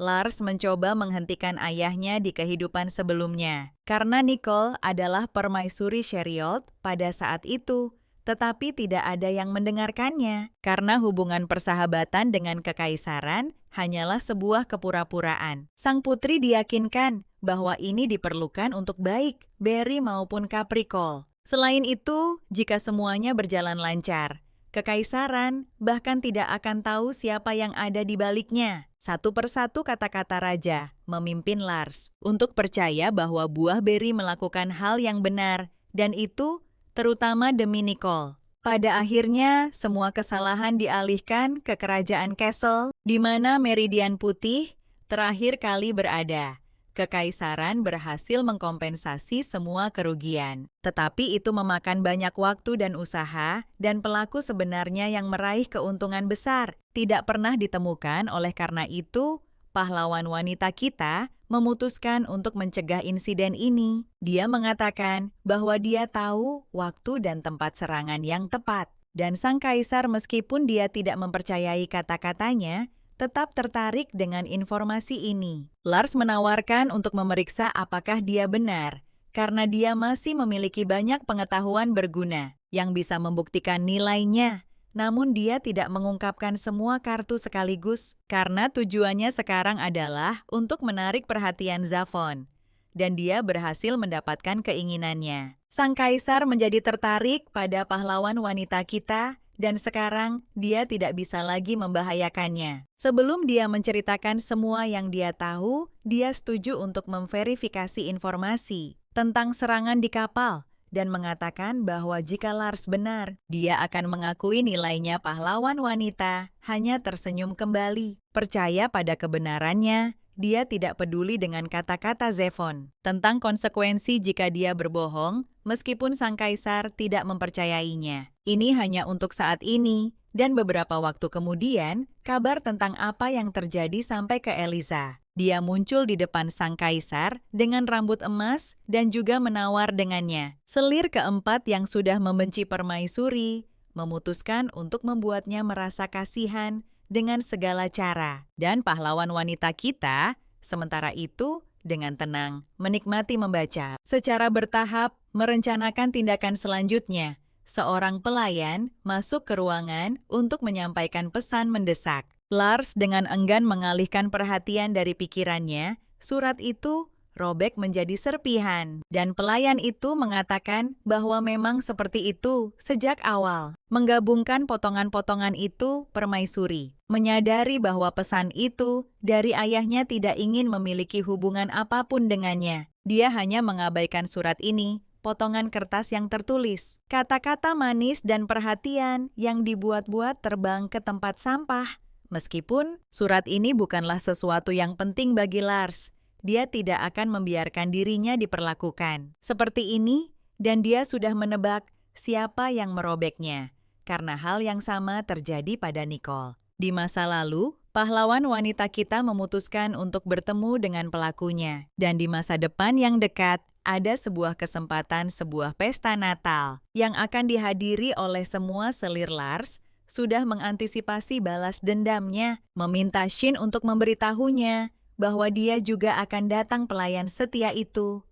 [SPEAKER 1] Lars mencoba menghentikan ayahnya di kehidupan sebelumnya, karena Nicole adalah permaisuri Shari'old pada saat itu, tetapi tidak ada yang mendengarkannya, karena hubungan persahabatan dengan kekaisaran hanyalah sebuah kepura-puraan. Sang putri diyakinkan bahwa ini diperlukan untuk baik Barry maupun Capricorn. Selain itu, jika semuanya berjalan lancar, kekaisaran bahkan tidak akan tahu siapa yang ada di baliknya. Satu persatu kata-kata raja memimpin Lars untuk percaya bahwa buah Barry melakukan hal yang benar, dan itu terutama demi Nicole. Pada akhirnya, semua kesalahan dialihkan ke kerajaan Castle, di mana Meridian Putih terakhir kali berada. Kekaisaran berhasil mengkompensasi semua kerugian. Tetapi itu memakan banyak waktu dan usaha, dan pelaku sebenarnya yang meraih keuntungan besar tidak pernah ditemukan. Oleh karena itu, pahlawan wanita kita memutuskan untuk mencegah insiden ini. Dia mengatakan bahwa dia tahu waktu dan tempat serangan yang tepat. Dan sang kaisar meskipun dia tidak mempercayai kata-katanya, tetap tertarik dengan informasi ini. Lars menawarkan untuk memeriksa apakah dia benar, karena dia masih memiliki banyak pengetahuan berguna yang bisa membuktikan nilainya. Namun dia tidak mengungkapkan semua kartu sekaligus, karena tujuannya sekarang adalah untuk menarik perhatian Zafon. Dan dia berhasil mendapatkan keinginannya. Sang kaisar menjadi tertarik pada pahlawan wanita kita, dan sekarang dia tidak bisa lagi membahayakannya. Sebelum dia menceritakan semua yang dia tahu, dia setuju untuk memverifikasi informasi tentang serangan di kapal dan mengatakan bahwa jika Lars benar, dia akan mengakui nilainya pahlawan wanita, hanya tersenyum kembali. Percaya pada kebenarannya, dia tidak peduli dengan kata-kata Zefon tentang konsekuensi jika dia berbohong, meskipun sang kaisar tidak mempercayainya. Ini hanya untuk saat ini, dan beberapa waktu kemudian, kabar tentang apa yang terjadi sampai ke Eliza. Dia muncul di depan sang kaisar dengan rambut emas dan juga menawar dengannya. Selir keempat yang sudah membenci permaisuri, memutuskan untuk membuatnya merasa kasihan dengan segala cara. Dan pahlawan wanita kita, sementara itu, dengan tenang, menikmati membaca. Secara bertahap, merencanakan tindakan selanjutnya. Seorang pelayan masuk ke ruangan untuk menyampaikan pesan mendesak. Lars dengan enggan mengalihkan perhatian dari pikirannya, surat itu robek menjadi serpihan. Dan pelayan itu mengatakan bahwa memang seperti itu sejak awal. Menggabungkan potongan-potongan itu, permaisuri menyadari bahwa pesan itu dari ayahnya tidak ingin memiliki hubungan apapun dengannya. Dia hanya mengabaikan surat ini, potongan kertas yang tertulis. Kata-kata manis dan perhatian yang dibuat-buat terbang ke tempat sampah. Meskipun surat ini bukanlah sesuatu yang penting bagi Lars, dia tidak akan membiarkan dirinya diperlakukan seperti ini, dan dia sudah menebak siapa yang merobeknya, karena hal yang sama terjadi pada Nicole. Di masa lalu, pahlawan wanita kita memutuskan untuk bertemu dengan pelakunya, dan di masa depan yang dekat, ada sebuah kesempatan, sebuah pesta Natal yang akan dihadiri oleh semua selir Lars, sudah mengantisipasi balas dendamnya, meminta Shin untuk memberitahunya bahwa dia juga akan datang pelayan setia itu.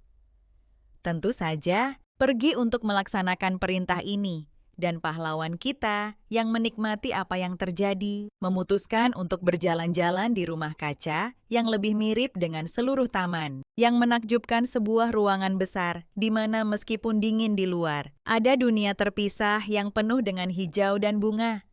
[SPEAKER 1] Tentu saja, pergi untuk melaksanakan perintah ini, dan pahlawan kita yang menikmati apa yang terjadi, memutuskan untuk berjalan-jalan di rumah kaca yang lebih mirip dengan seluruh taman, yang menakjubkan sebuah ruangan besar di mana meskipun dingin di luar, ada dunia terpisah yang penuh dengan hijau dan bunga.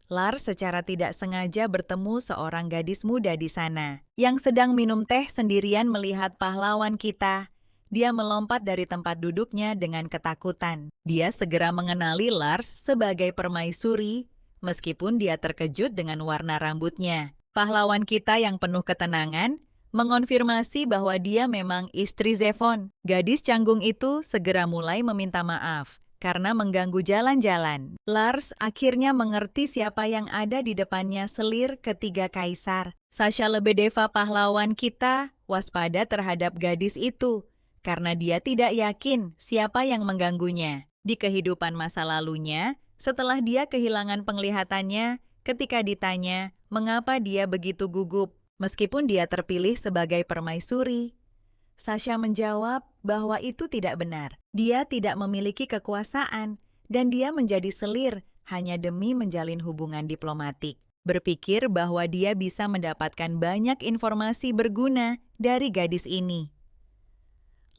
[SPEAKER 1] Lars secara tidak sengaja bertemu seorang gadis muda di sana, yang sedang minum teh sendirian melihat pahlawan kita. Dia melompat dari tempat duduknya dengan ketakutan. Dia segera mengenali Lars sebagai permaisuri, meskipun dia terkejut dengan warna rambutnya. Pahlawan kita yang penuh ketenangan mengonfirmasi bahwa dia memang istri Zephon. Gadis canggung itu segera mulai meminta maaf karena mengganggu jalan-jalan. Lars akhirnya mengerti siapa yang ada di depannya, selir ketiga kaisar. Sasha Lebedeva, pahlawan kita, waspada terhadap gadis itu karena dia tidak yakin siapa yang mengganggunya. Di kehidupan masa lalunya, setelah dia kehilangan penglihatannya, ketika ditanya mengapa dia begitu gugup meskipun dia terpilih sebagai permaisuri, Sasha menjawab bahwa itu tidak benar. Dia tidak memiliki kekuasaan dan dia menjadi selir hanya demi menjalin hubungan diplomatik. Berpikir bahwa dia bisa mendapatkan banyak informasi berguna dari gadis ini.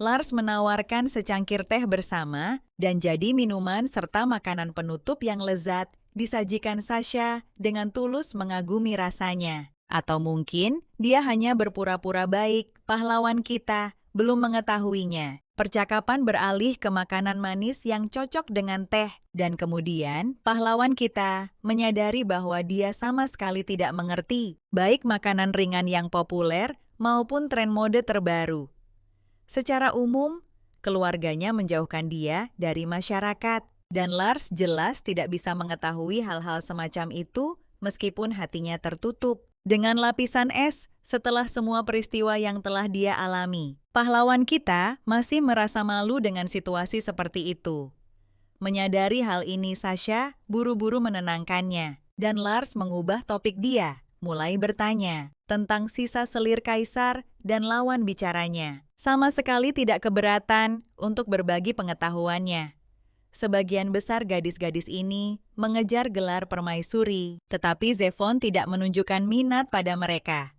[SPEAKER 1] Lars menawarkan secangkir teh bersama dan jadi minuman serta makanan penutup yang lezat disajikan Sasha dengan tulus mengagumi rasanya. Atau mungkin dia hanya berpura-pura baik, pahlawan kita belum mengetahuinya. Percakapan beralih ke makanan manis yang cocok dengan teh. Dan kemudian pahlawan kita menyadari bahwa dia sama sekali tidak mengerti baik makanan ringan yang populer maupun tren mode terbaru. Secara umum, keluarganya menjauhkan dia dari masyarakat. Dan Lars jelas tidak bisa mengetahui hal-hal semacam itu meskipun hatinya tertutup dengan lapisan es setelah semua peristiwa yang telah dia alami. Pahlawan kita masih merasa malu dengan situasi seperti itu. Menyadari hal ini, Sasha buru-buru menenangkannya. Dan Lars mengubah topik dia, mulai bertanya tentang sisa selir kaisar dan lawan bicaranya. Sama sekali tidak keberatan untuk berbagi pengetahuannya. Sebagian besar gadis-gadis ini mengejar gelar permaisuri, tetapi Zephon tidak menunjukkan minat pada mereka.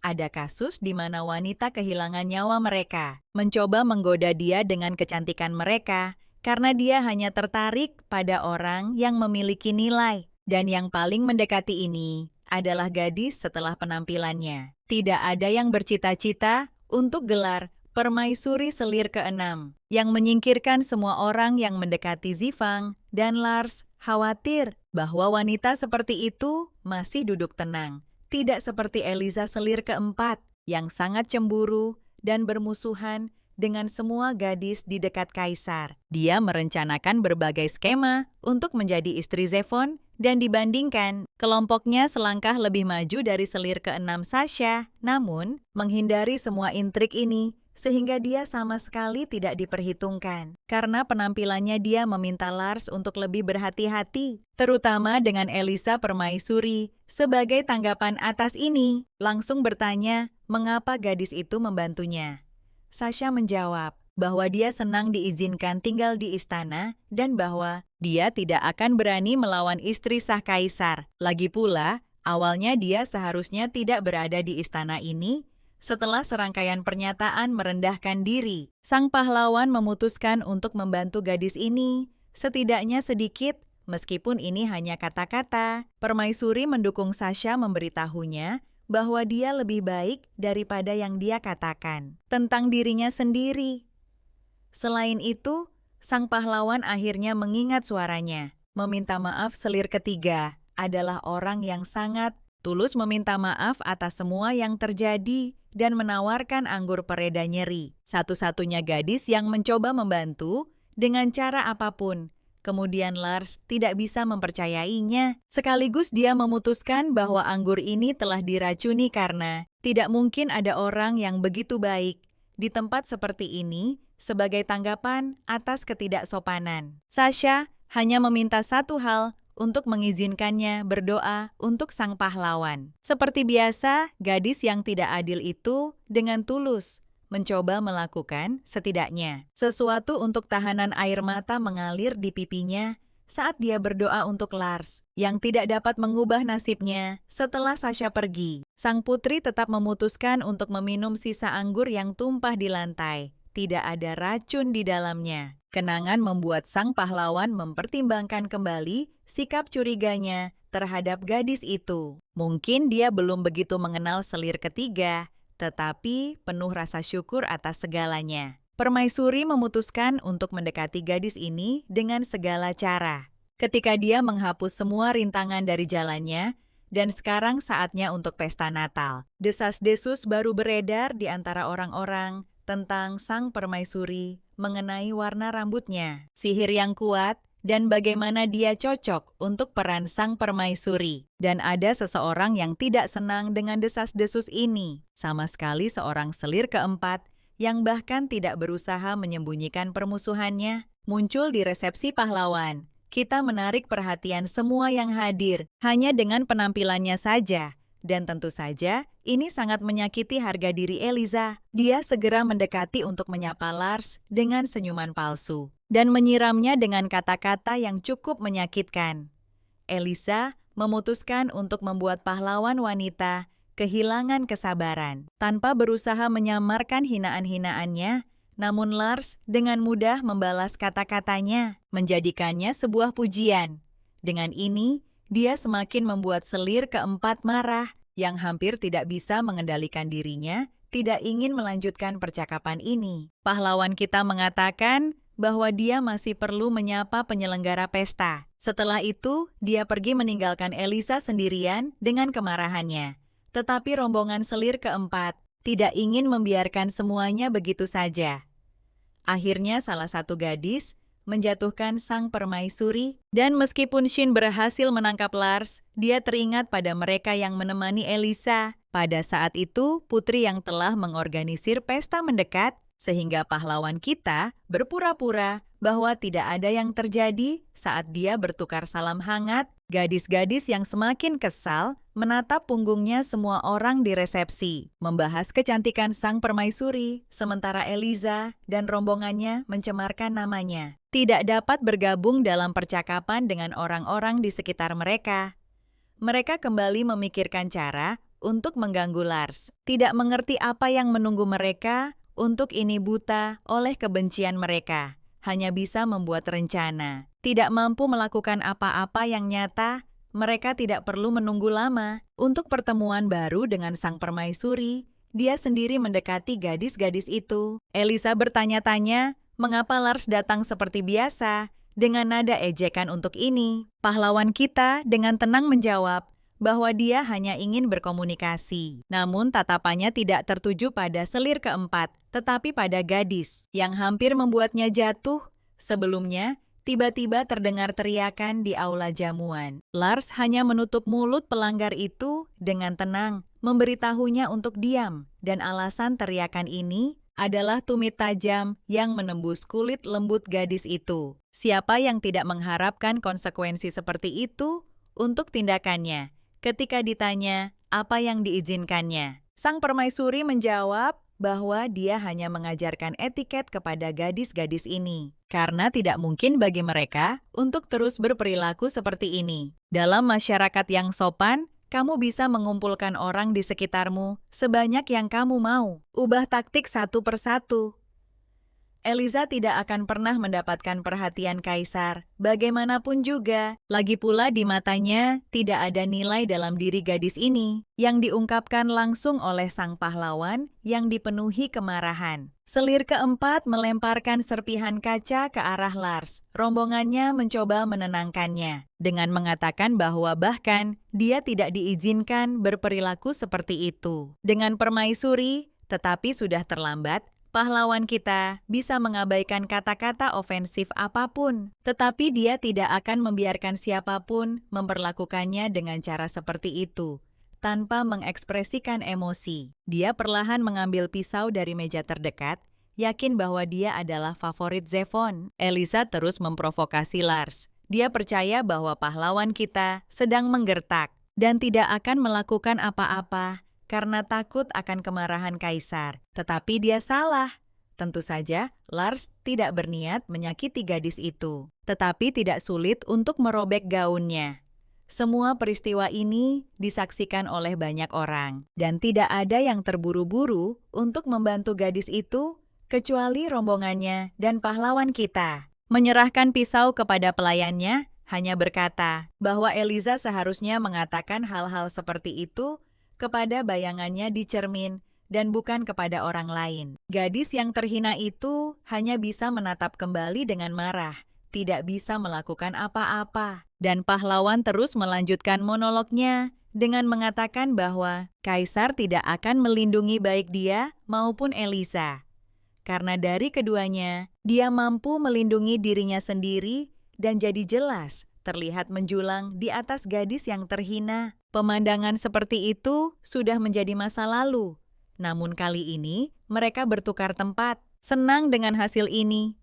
[SPEAKER 1] Ada kasus di mana wanita kehilangan nyawa mereka, mencoba menggoda dia dengan kecantikan mereka karena dia hanya tertarik pada orang yang memiliki nilai. Dan yang paling mendekati ini adalah gadis setelah penampilannya. Tidak ada yang bercita-cita untuk gelar permaisuri selir ke-6, yang menyingkirkan semua orang yang mendekati Zifang, dan Lars khawatir bahwa wanita seperti itu masih duduk tenang. Tidak seperti Eliza selir ke-4, yang sangat cemburu dan bermusuhan dengan semua gadis di dekat kaisar. Dia merencanakan berbagai skema untuk menjadi istri Zephon, dan dibandingkan, kelompoknya selangkah lebih maju dari selir ke-6 Sasha, namun menghindari semua intrik ini, sehingga dia sama sekali tidak diperhitungkan. Karena penampilannya dia meminta Lars untuk lebih berhati-hati, terutama dengan Eliza permaisuri. Sebagai tanggapan atas ini, langsung bertanya mengapa gadis itu membantunya. Sasha menjawab bahwa dia senang diizinkan tinggal di istana dan bahwa dia tidak akan berani melawan istri sah kaisar. Lagi pula, awalnya dia seharusnya tidak berada di istana ini. Setelah serangkaian pernyataan merendahkan diri, sang pahlawan memutuskan untuk membantu gadis ini, setidaknya sedikit, meskipun ini hanya kata-kata. Permaisuri mendukung Sasha memberitahunya bahwa dia lebih baik daripada yang dia katakan tentang dirinya sendiri. Selain itu, sang pahlawan akhirnya mengingat suaranya. Meminta maaf selir ketiga adalah orang yang sangat tulus meminta maaf atas semua yang terjadi dan menawarkan anggur pereda nyeri. Satu-satunya gadis yang mencoba membantu dengan cara apapun. Kemudian Lars tidak bisa mempercayainya. Sekaligus dia memutuskan bahwa anggur ini telah diracuni karena tidak mungkin ada orang yang begitu baik di tempat seperti ini sebagai tanggapan atas ketidaksopanan. Sasha hanya meminta satu hal, untuk mengizinkannya berdoa untuk sang pahlawan. Seperti biasa, gadis yang tidak adil itu dengan tulus mencoba melakukan setidaknya sesuatu untuk tahanan air mata mengalir di pipinya saat dia berdoa untuk Lars, yang tidak dapat mengubah nasibnya setelah Sasha pergi. Sang putri tetap memutuskan untuk meminum sisa anggur yang tumpah di lantai. Tidak ada racun di dalamnya. Kenangan membuat sang pahlawan mempertimbangkan kembali sikap curiganya terhadap gadis itu. Mungkin dia belum begitu mengenal selir ketiga, tetapi penuh rasa syukur atas segalanya. Permaisuri memutuskan untuk mendekati gadis ini dengan segala cara. Ketika dia menghapus semua rintangan dari jalannya, Dan sekarang saatnya untuk pesta Natal. Desas-desus baru beredar di antara orang-orang tentang sang permaisuri mengenai warna rambutnya, sihir yang kuat, dan bagaimana dia cocok untuk peran sang permaisuri. Dan ada seseorang yang tidak senang dengan desas-desus ini. Sama sekali seorang selir keempat yang bahkan tidak berusaha menyembunyikan permusuhannya, muncul di resepsi pahlawan. Kita menarik perhatian semua yang hadir hanya dengan penampilannya saja. Dan tentu saja, ini sangat menyakiti harga diri Eliza. Dia segera mendekati untuk menyapa Lars dengan senyuman palsu dan menyiramnya dengan kata-kata yang cukup menyakitkan. Eliza memutuskan untuk membuat pahlawan wanita kehilangan kesabaran. Tanpa berusaha menyamarkan hinaan-hinaannya, namun Lars dengan mudah membalas kata-katanya, menjadikannya sebuah pujian. Dengan ini, dia semakin membuat selir keempat marah, yang hampir tidak bisa mengendalikan dirinya, tidak ingin melanjutkan percakapan ini. Pahlawan kita mengatakan bahwa dia masih perlu menyapa penyelenggara pesta. Setelah itu, dia pergi meninggalkan Eliza sendirian dengan kemarahannya. Tetapi rombongan selir keempat tidak ingin membiarkan semuanya begitu saja. Akhirnya salah satu gadis menjatuhkan sang permaisuri, dan meskipun Shin berhasil menangkap Lars, dia teringat pada mereka yang menemani Eliza. Pada saat itu, putri yang telah mengorganisir pesta mendekat, sehingga pahlawan kita berpura-pura bahwa tidak ada yang terjadi saat dia bertukar salam hangat. Gadis-gadis yang semakin kesal menatap punggungnya semua orang di resepsi, membahas kecantikan sang permaisuri, sementara Eliza dan rombongannya mencemarkan namanya. Tidak dapat bergabung dalam percakapan dengan orang-orang di sekitar mereka. Mereka kembali memikirkan cara untuk mengganggu Lars. Tidak mengerti apa yang menunggu mereka, untuk ini buta oleh kebencian mereka. Hanya bisa membuat rencana. Tidak mampu melakukan apa-apa yang nyata, mereka tidak perlu menunggu lama. Untuk pertemuan baru dengan sang permaisuri, dia sendiri mendekati gadis-gadis itu. Eliza bertanya-tanya, mengapa Lars datang seperti biasa, dengan nada ejekan untuk ini. Pahlawan kita dengan tenang menjawab bahwa dia hanya ingin berkomunikasi. Namun tatapannya tidak tertuju pada selir keempat, tetapi pada gadis, yang hampir membuatnya jatuh. Sebelumnya, tiba-tiba terdengar teriakan di aula jamuan. Lars hanya menutup mulut pelanggar itu dengan tenang, memberitahunya untuk diam, dan alasan teriakan ini adalah tumit tajam yang menembus kulit lembut gadis itu. Siapa yang tidak mengharapkan konsekuensi seperti itu untuk tindakannya? Ketika ditanya apa yang diizinkannya, sang permaisuri menjawab bahwa dia hanya mengajarkan etiket kepada gadis-gadis ini, karena tidak mungkin bagi mereka untuk terus berperilaku seperti ini. Dalam masyarakat yang sopan, kamu bisa mengumpulkan orang di sekitarmu sebanyak yang kamu mau. Ubah taktik satu persatu. Eliza tidak akan pernah mendapatkan perhatian kaisar, bagaimanapun juga. Lagi pula di matanya, tidak ada nilai dalam diri gadis ini, yang diungkapkan langsung oleh sang pahlawan yang dipenuhi kemarahan. Selir keempat melemparkan serpihan kaca ke arah Lars. Rombongannya mencoba menenangkannya, dengan mengatakan bahwa bahkan dia tidak diizinkan berperilaku seperti itu dengan permaisuri, tetapi sudah terlambat. Pahlawan kita bisa mengabaikan kata-kata ofensif apapun, tetapi dia tidak akan membiarkan siapapun memperlakukannya dengan cara seperti itu, tanpa mengekspresikan emosi. Dia perlahan mengambil pisau dari meja terdekat, yakin bahwa dia adalah favorit Zephon. Eliza terus memprovokasi Lars. Dia percaya bahwa pahlawan kita sedang menggertak dan tidak akan melakukan apa-apa karena takut akan kemarahan kaisar. Tetapi dia salah. Tentu saja, Lars tidak berniat menyakiti gadis itu. Tetapi tidak sulit untuk merobek gaunnya. Semua peristiwa ini disaksikan oleh banyak orang. Dan tidak ada yang terburu-buru untuk membantu gadis itu, kecuali rombongannya dan pahlawan kita. Menyerahkan pisau kepada pelayannya, hanya berkata bahwa Eliza seharusnya mengatakan hal-hal seperti itu kepada bayangannya di cermin dan bukan kepada orang lain. Gadis yang terhina itu hanya bisa menatap kembali dengan marah, tidak bisa melakukan apa-apa. Dan pahlawan terus melanjutkan monolognya dengan mengatakan bahwa Kaisar tidak akan melindungi baik dia maupun Elisa. Karena dari keduanya, dia mampu melindungi dirinya sendiri dan jadi jelas terlihat menjulang di atas gadis yang terhina. Pemandangan seperti itu sudah menjadi masa lalu. Namun kali ini mereka bertukar tempat. Senang dengan hasil ini.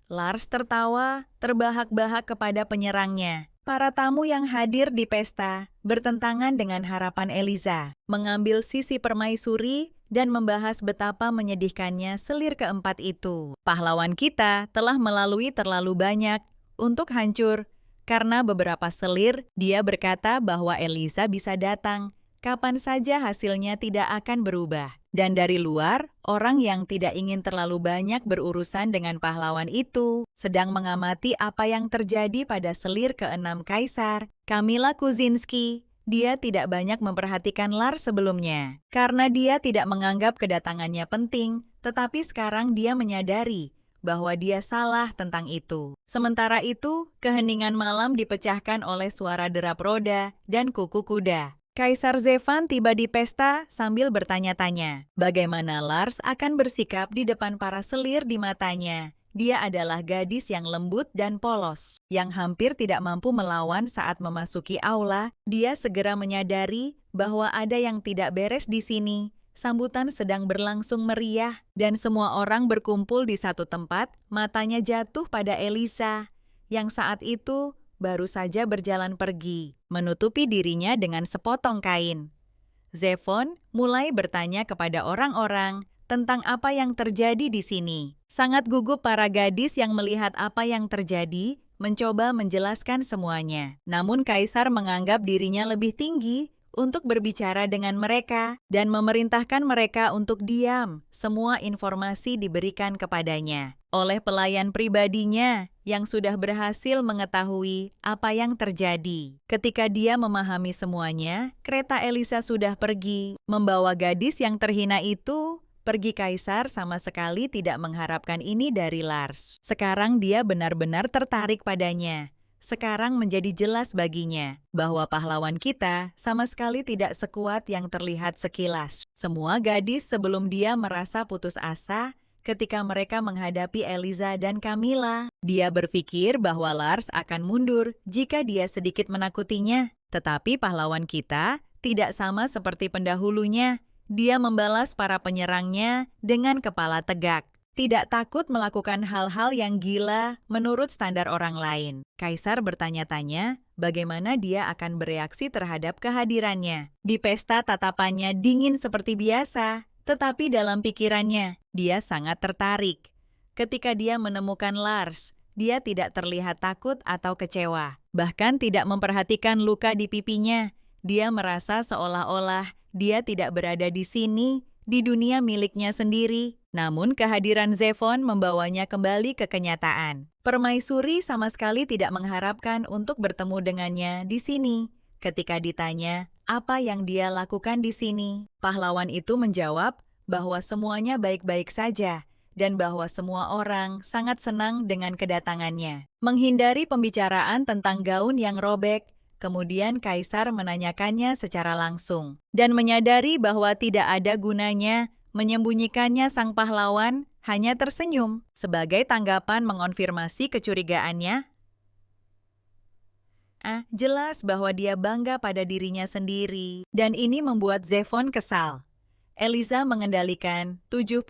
[SPEAKER 1] Lars tertawa, terbahak-bahak kepada penyerangnya. Para tamu yang hadir di pesta bertentangan dengan harapan Eliza, mengambil sisi permaisuri dan membahas betapa menyedihkannya selir keempat itu. Pahlawan kita telah melalui terlalu banyak untuk hancur. Karena beberapa selir, dia berkata bahwa Eliza bisa datang kapan saja, hasilnya tidak akan berubah. Dan dari luar, orang yang tidak ingin terlalu banyak berurusan dengan pahlawan itu sedang mengamati apa yang terjadi pada selir keenam Kaisar, Kamila Kuzinski. Dia tidak banyak memperhatikan Lars sebelumnya, karena dia tidak menganggap kedatangannya penting, tetapi sekarang dia menyadari bahwa dia salah tentang itu. Sementara itu, keheningan malam dipecahkan oleh suara derap roda dan kuku kuda. Kaisar Zefan tiba di pesta sambil bertanya-tanya, bagaimana Lars akan bersikap di depan para selir di matanya. Dia adalah gadis yang lembut dan polos, yang hampir tidak mampu melawan saat memasuki aula. Dia segera menyadari bahwa ada yang tidak beres di sini. Sambutan sedang berlangsung meriah, dan semua orang berkumpul di satu tempat. Matanya jatuh pada Elisa, yang saat itu baru saja berjalan pergi, menutupi dirinya dengan sepotong kain. Zefon mulai bertanya kepada orang-orang tentang apa yang terjadi di sini. Sangat gugup para gadis yang melihat apa yang terjadi, mencoba menjelaskan semuanya. Namun Kaisar menganggap dirinya lebih tinggi untuk berbicara dengan mereka dan memerintahkan mereka untuk diam. Semua informasi diberikan kepadanya oleh pelayan pribadinya yang sudah berhasil mengetahui apa yang terjadi. Ketika dia memahami semuanya, kereta Elisa sudah pergi, membawa gadis yang terhina itu pergi. Kaisar sama sekali tidak mengharapkan ini dari Lars. Sekarang dia benar-benar tertarik padanya. Sekarang menjadi jelas baginya bahwa pahlawan kita sama sekali tidak sekuat yang terlihat sekilas. Semua gadis sebelum dia merasa putus asa ketika mereka menghadapi Eliza dan Kamila. Dia berpikir bahwa Lars akan mundur jika dia sedikit menakutinya. Tetapi pahlawan kita tidak sama seperti pendahulunya. Dia membalas para penyerangnya dengan kepala tegak. Tidak takut melakukan hal-hal yang gila menurut standar orang lain. Kaisar bertanya-tanya bagaimana dia akan bereaksi terhadap kehadirannya. Di pesta tatapannya dingin seperti biasa, tetapi dalam pikirannya dia sangat tertarik. Ketika dia menemukan Lars, dia tidak terlihat takut atau kecewa. Bahkan tidak memperhatikan luka di pipinya. Dia merasa seolah-olah dia tidak berada di sini, di dunia miliknya sendiri. Namun kehadiran Zefon membawanya kembali ke kenyataan. Permaisuri sama sekali tidak mengharapkan untuk bertemu dengannya di sini. Ketika ditanya apa yang dia lakukan di sini, pahlawan itu menjawab bahwa semuanya baik-baik saja dan bahwa semua orang sangat senang dengan kedatangannya. Menghindari pembicaraan tentang gaun yang robek, kemudian Kaisar menanyakannya secara langsung dan menyadari bahwa tidak ada gunanya menyembunyikannya. Sang pahlawan hanya tersenyum sebagai tanggapan mengonfirmasi kecurigaannya. Jelas bahwa dia bangga pada dirinya sendiri, dan ini membuat Zefon kesal. Eliza mengendalikan 70%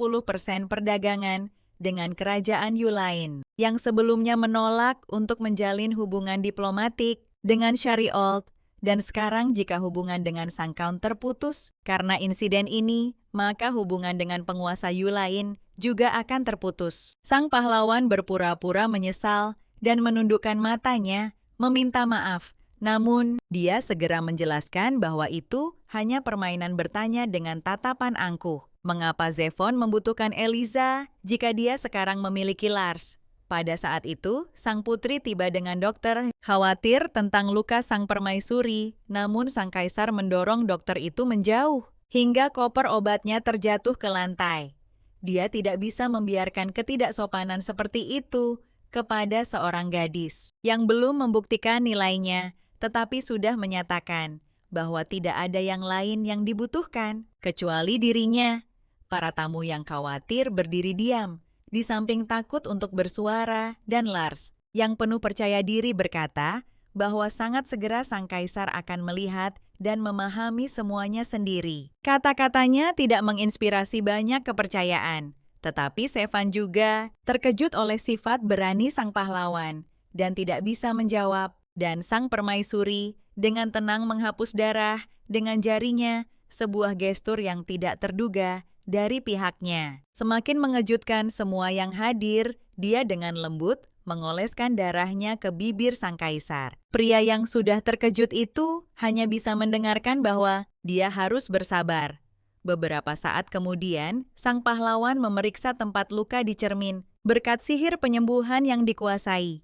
[SPEAKER 1] perdagangan dengan kerajaan Yulain, yang sebelumnya menolak untuk menjalin hubungan diplomatik dengan Shari'old, dan sekarang jika hubungan dengan sang Count terputus karena insiden ini, maka hubungan dengan penguasa Yulain juga akan terputus. Sang pahlawan berpura-pura menyesal dan menundukkan matanya, meminta maaf. Namun, dia segera menjelaskan bahwa itu hanya permainan bertanya dengan tatapan angkuh. Mengapa Zefon membutuhkan Eliza jika dia sekarang memiliki Lars? Pada saat itu, sang putri tiba dengan dokter, khawatir tentang luka sang permaisuri. Namun sang kaisar mendorong dokter itu menjauh, hingga koper obatnya terjatuh ke lantai. Dia tidak bisa membiarkan ketidaksopanan seperti itu kepada seorang gadis yang belum membuktikan nilainya, tetapi sudah menyatakan bahwa tidak ada yang lain yang dibutuhkan, kecuali dirinya. Para tamu yang khawatir berdiri diam, di samping takut untuk bersuara, dan Lars, yang penuh percaya diri berkata bahwa sangat segera sang kaisar akan melihat dan memahami semuanya sendiri. Kata-katanya tidak menginspirasi banyak kepercayaan, tetapi Sevan juga terkejut oleh sifat berani sang pahlawan dan tidak bisa menjawab. Dan sang permaisuri dengan tenang menghapus darah dengan jarinya, sebuah gestur yang tidak terduga dari pihaknya. Semakin mengejutkan semua yang hadir, dia dengan lembut mengoleskan darahnya ke bibir sang kaisar. Pria yang sudah terkejut itu hanya bisa mendengarkan bahwa dia harus bersabar. Beberapa saat kemudian, sang pahlawan memeriksa tempat luka di cermin berkat sihir penyembuhan yang dikuasai.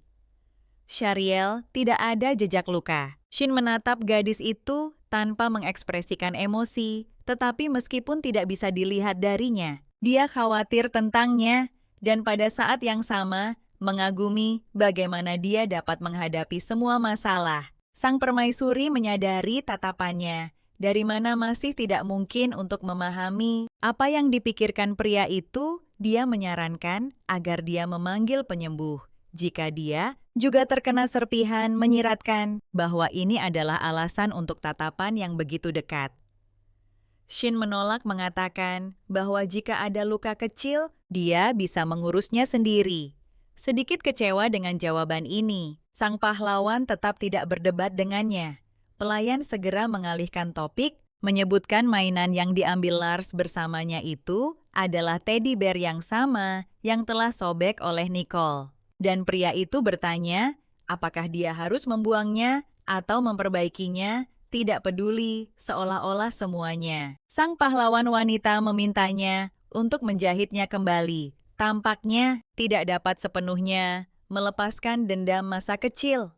[SPEAKER 1] Shariel tidak ada jejak luka. Shin menatap gadis itu tanpa mengekspresikan emosi, tetapi meskipun tidak bisa dilihat darinya, dia khawatir tentangnya dan pada saat yang sama mengagumi bagaimana dia dapat menghadapi semua masalah. Sang permaisuri menyadari tatapannya, dari mana masih tidak mungkin untuk memahami apa yang dipikirkan pria itu. Dia menyarankan agar dia memanggil penyembuh. Jika dia juga terkena serpihan menyiratkan bahwa ini adalah alasan untuk tatapan yang begitu dekat. Shin menolak mengatakan bahwa jika ada luka kecil, dia bisa mengurusnya sendiri. Sedikit kecewa dengan jawaban ini, sang pahlawan tetap tidak berdebat dengannya. Pelayan segera mengalihkan topik, menyebutkan mainan yang diambil Lars bersamanya itu adalah teddy bear yang sama yang telah sobek oleh Nicole. Dan pria itu bertanya, apakah dia harus membuangnya atau memperbaikinya, tidak peduli, seolah-olah semuanya. Sang pahlawan wanita memintanya untuk menjahitnya kembali. Tampaknya tidak dapat sepenuhnya melepaskan dendam masa kecil.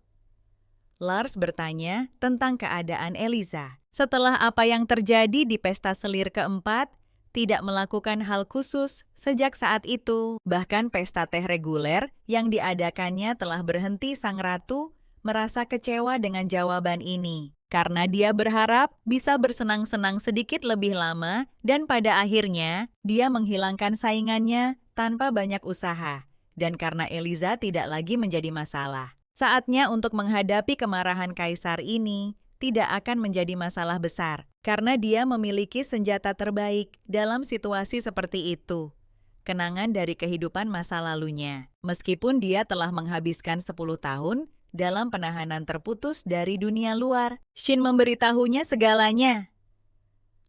[SPEAKER 1] Lars bertanya tentang keadaan Eliza. Setelah apa yang terjadi di pesta selir keempat, tidak melakukan hal khusus sejak saat itu. Bahkan pesta teh reguler yang diadakannya telah berhenti. Sang ratu merasa kecewa dengan jawaban ini, karena dia berharap bisa bersenang-senang sedikit lebih lama dan pada akhirnya dia menghilangkan saingannya tanpa banyak usaha. Dan karena Eliza tidak lagi menjadi masalah. Saatnya untuk menghadapi kemarahan kaisar ini tidak akan menjadi masalah besar, karena dia memiliki senjata terbaik dalam situasi seperti itu. Kenangan dari kehidupan masa lalunya. Meskipun dia telah menghabiskan 10 tahun dalam penahanan terputus dari dunia luar, Shin memberitahunya segalanya.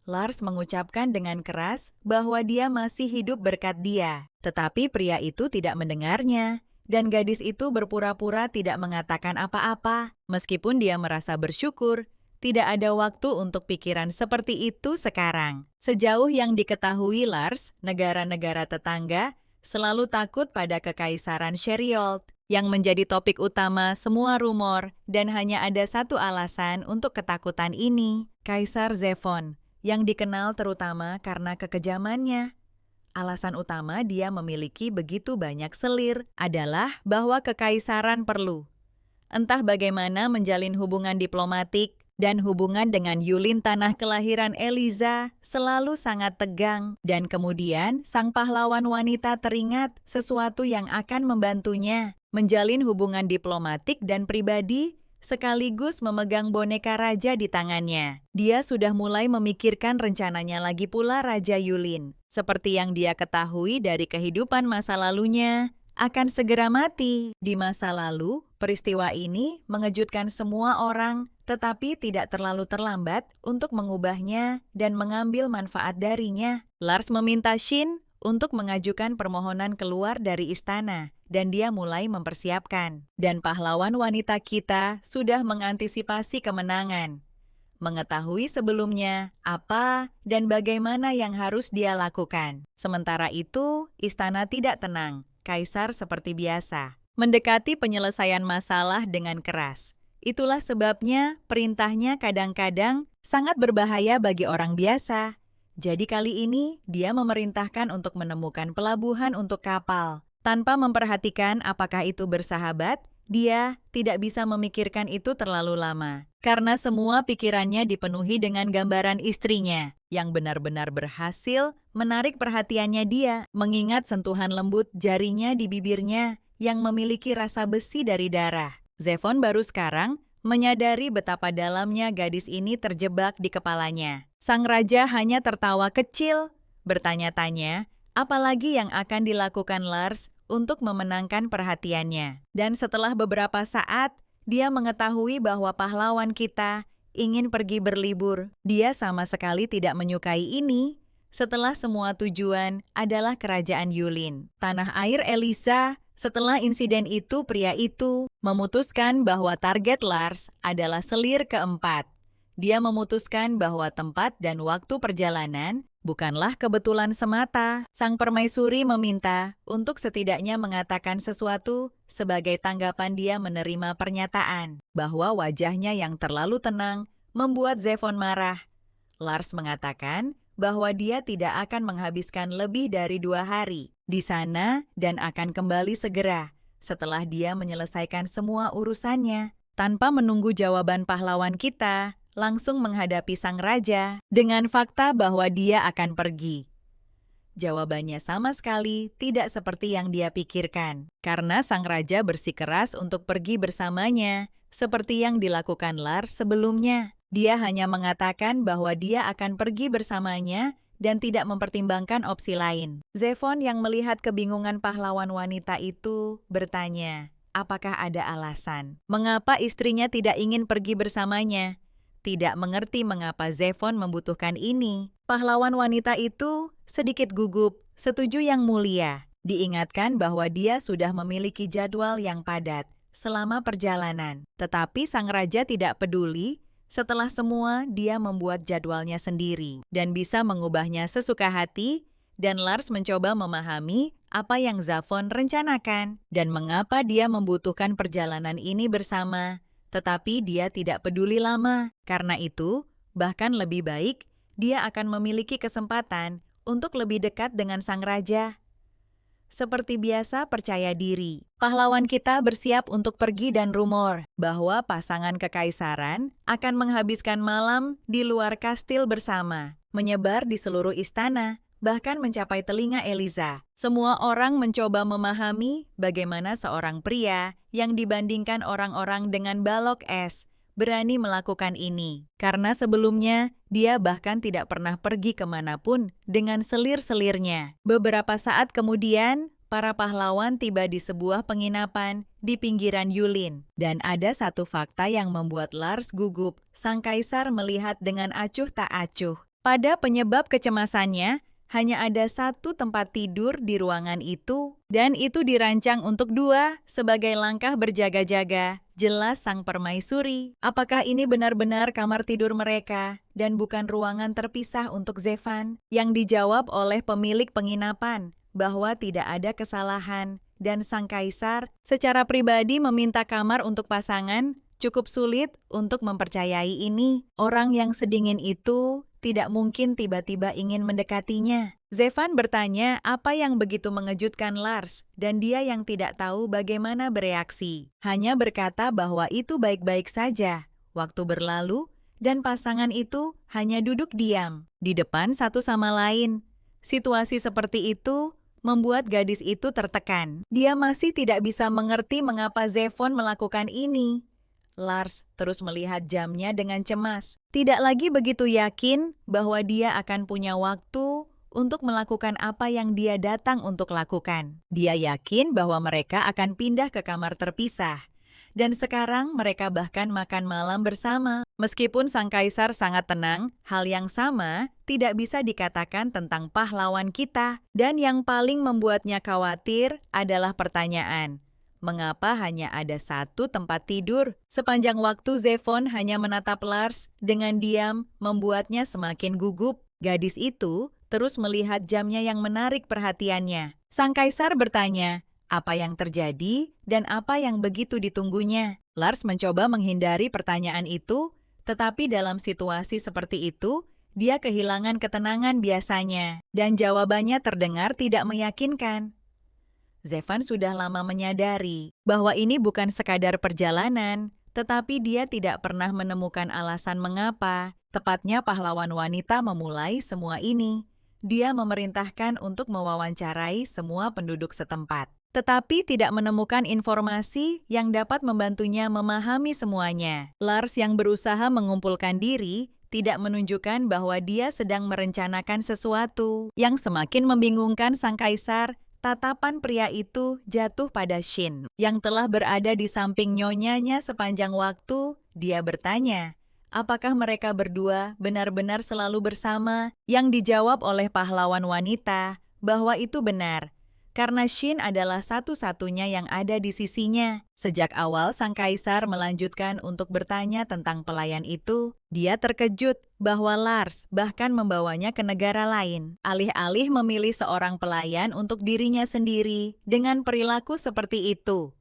[SPEAKER 1] Lars mengucapkan dengan keras bahwa dia masih hidup berkat dia. Tetapi pria itu tidak mendengarnya. Dan gadis itu berpura-pura tidak mengatakan apa-apa. Meskipun dia merasa bersyukur, tidak ada waktu untuk pikiran seperti itu sekarang. Sejauh yang diketahui Lars, negara-negara tetangga selalu takut pada kekaisaran Sheriold, yang menjadi topik utama semua rumor, dan hanya ada satu alasan untuk ketakutan ini, Kaisar Zephon, yang dikenal terutama karena kekejamannya. Alasan utama dia memiliki begitu banyak selir adalah bahwa kekaisaran perlu. Entah bagaimana menjalin hubungan diplomatik, dan hubungan dengan Yulin tanah kelahiran Eliza selalu sangat tegang. Dan kemudian sang pahlawan wanita teringat sesuatu yang akan membantunya menjalin hubungan diplomatik dan pribadi, sekaligus memegang boneka raja di tangannya. Dia sudah mulai memikirkan rencananya lagi pula Raja Yulin. Seperti yang dia ketahui dari kehidupan masa lalunya, akan segera mati. Di masa lalu, peristiwa ini mengejutkan semua orang, tetapi tidak terlalu terlambat untuk mengubahnya dan mengambil manfaat darinya. Lars meminta Shin untuk mengajukan permohonan keluar dari istana, dan dia mulai mempersiapkan. Dan pahlawan wanita kita sudah mengantisipasi kemenangan. Mengetahui sebelumnya apa dan bagaimana yang harus dia lakukan. Sementara itu, istana tidak tenang. Kaisar seperti biasa, mendekati penyelesaian masalah dengan keras. Itulah sebabnya perintahnya kadang-kadang sangat berbahaya bagi orang biasa. Jadi kali ini dia memerintahkan untuk menemukan pelabuhan untuk kapal. Tanpa memperhatikan apakah itu bersahabat, dia tidak bisa memikirkan itu terlalu lama. Karena semua pikirannya dipenuhi dengan gambaran istrinya yang benar-benar berhasil menarik perhatiannya dia, mengingat sentuhan lembut jarinya di bibirnya yang memiliki rasa besi dari darah. Zefon baru sekarang menyadari betapa dalamnya gadis ini terjebak di kepalanya. Sang raja hanya tertawa kecil, bertanya-tanya, apalagi yang akan dilakukan Lars untuk memenangkan perhatiannya. Dan setelah beberapa saat, dia mengetahui bahwa pahlawan kita ingin pergi berlibur. Dia sama sekali tidak menyukai ini. Setelah semua tujuan adalah kerajaan Yulin. Tanah air Elisa. Setelah insiden itu, pria itu memutuskan bahwa target Lars adalah selir keempat. Dia memutuskan bahwa tempat dan waktu perjalanan bukanlah kebetulan semata. Sang permaisuri meminta untuk setidaknya mengatakan sesuatu sebagai tanggapan dia menerima pernyataan bahwa wajahnya yang terlalu tenang membuat Zefon marah. Lars mengatakan bahwa dia tidak akan menghabiskan lebih dari 2 hari di sana dan akan kembali segera setelah dia menyelesaikan semua urusannya. Tanpa menunggu jawaban pahlawan kita, langsung menghadapi sang raja dengan fakta bahwa dia akan pergi. Jawabannya sama sekali tidak seperti yang dia pikirkan, karena sang raja bersikeras untuk pergi bersamanya, seperti yang dilakukan Lars sebelumnya. Dia hanya mengatakan bahwa dia akan pergi bersamanya dan tidak mempertimbangkan opsi lain. Zefon yang melihat kebingungan pahlawan wanita itu bertanya, apakah ada alasan mengapa istrinya tidak ingin pergi bersamanya? Tidak mengerti mengapa Zefon membutuhkan ini. Pahlawan wanita itu sedikit gugup, setuju yang mulia. Diingatkan bahwa dia sudah memiliki jadwal yang padat selama perjalanan. Tetapi sang raja tidak peduli. Setelah semua, dia membuat jadwalnya sendiri dan bisa mengubahnya sesuka hati, dan Lars mencoba memahami apa yang Zefon rencanakan dan mengapa dia membutuhkan perjalanan ini bersama. Tetapi dia tidak peduli lama. Karena itu, bahkan lebih baik, dia akan memiliki kesempatan untuk lebih dekat dengan sang raja. Seperti biasa percaya diri, pahlawan kita bersiap untuk pergi dan rumor bahwa pasangan kekaisaran akan menghabiskan malam di luar kastil bersama, menyebar di seluruh istana, bahkan mencapai telinga Eliza. Semua orang mencoba memahami bagaimana seorang pria yang dibandingkan orang-orang dengan balok es berani melakukan ini. Karena sebelumnya, dia bahkan tidak pernah pergi kemanapun dengan selir-selirnya. Beberapa saat kemudian, para pahlawan tiba di sebuah penginapan di pinggiran Yulin. Dan ada satu fakta yang membuat Lars gugup. Sang kaisar melihat dengan acuh tak acuh. Pada penyebab kecemasannya, hanya ada satu tempat tidur di ruangan itu, dan itu dirancang untuk 2 sebagai langkah berjaga-jaga. Jelas sang permaisuri, apakah ini benar-benar kamar tidur mereka dan bukan ruangan terpisah untuk Zefon? Yang dijawab oleh pemilik penginapan bahwa tidak ada kesalahan dan sang kaisar secara pribadi meminta kamar untuk pasangan. Cukup sulit untuk mempercayai ini. Orang yang sedingin itu tidak mungkin tiba-tiba ingin mendekatinya. Zefon bertanya apa yang begitu mengejutkan Lars, dan dia yang tidak tahu bagaimana bereaksi. Hanya berkata bahwa itu baik-baik saja. Waktu berlalu, dan pasangan itu hanya duduk diam di depan satu sama lain. Situasi seperti itu membuat gadis itu tertekan. Dia masih tidak bisa mengerti mengapa Zefon melakukan ini. Lars terus melihat jamnya dengan cemas. Tidak lagi begitu yakin bahwa dia akan punya waktu untuk melakukan apa yang dia datang untuk lakukan. Dia yakin bahwa mereka akan pindah ke kamar terpisah. Dan sekarang mereka bahkan makan malam bersama. Meskipun sang kaisar sangat tenang, hal yang sama tidak bisa dikatakan tentang pahlawan kita. Dan yang paling membuatnya khawatir adalah pertanyaan. Mengapa hanya ada satu tempat tidur? Sepanjang waktu Zefon hanya menatap Lars dengan diam, membuatnya semakin gugup. Gadis itu terus melihat jamnya yang menarik perhatiannya. Sang kaisar bertanya, apa yang terjadi dan apa yang begitu ditunggunya? Lars mencoba menghindari pertanyaan itu, tetapi dalam situasi seperti itu, dia kehilangan ketenangan biasanya, dan jawabannya terdengar tidak meyakinkan. Zevan sudah lama menyadari bahwa ini bukan sekadar perjalanan, tetapi dia tidak pernah menemukan alasan mengapa, tepatnya pahlawan wanita memulai semua ini. Dia memerintahkan untuk mewawancarai semua penduduk setempat, tetapi tidak menemukan informasi yang dapat membantunya memahami semuanya. Lars yang berusaha mengumpulkan diri tidak menunjukkan bahwa dia sedang merencanakan sesuatu yang semakin membingungkan sang kaisar. Tatapan pria itu jatuh pada Shin, yang telah berada di samping nyonyanya sepanjang waktu. Dia bertanya, apakah mereka berdua benar-benar selalu bersama? Yang dijawab oleh pahlawan wanita bahwa itu benar, karena Shin adalah satu-satunya yang ada di sisinya. Sejak awal sang kaisar melanjutkan untuk bertanya tentang pelayan itu, dia terkejut bahwa Lars bahkan membawanya ke negara lain. Alih-alih memilih seorang pelayan untuk dirinya sendiri dengan perilaku seperti itu.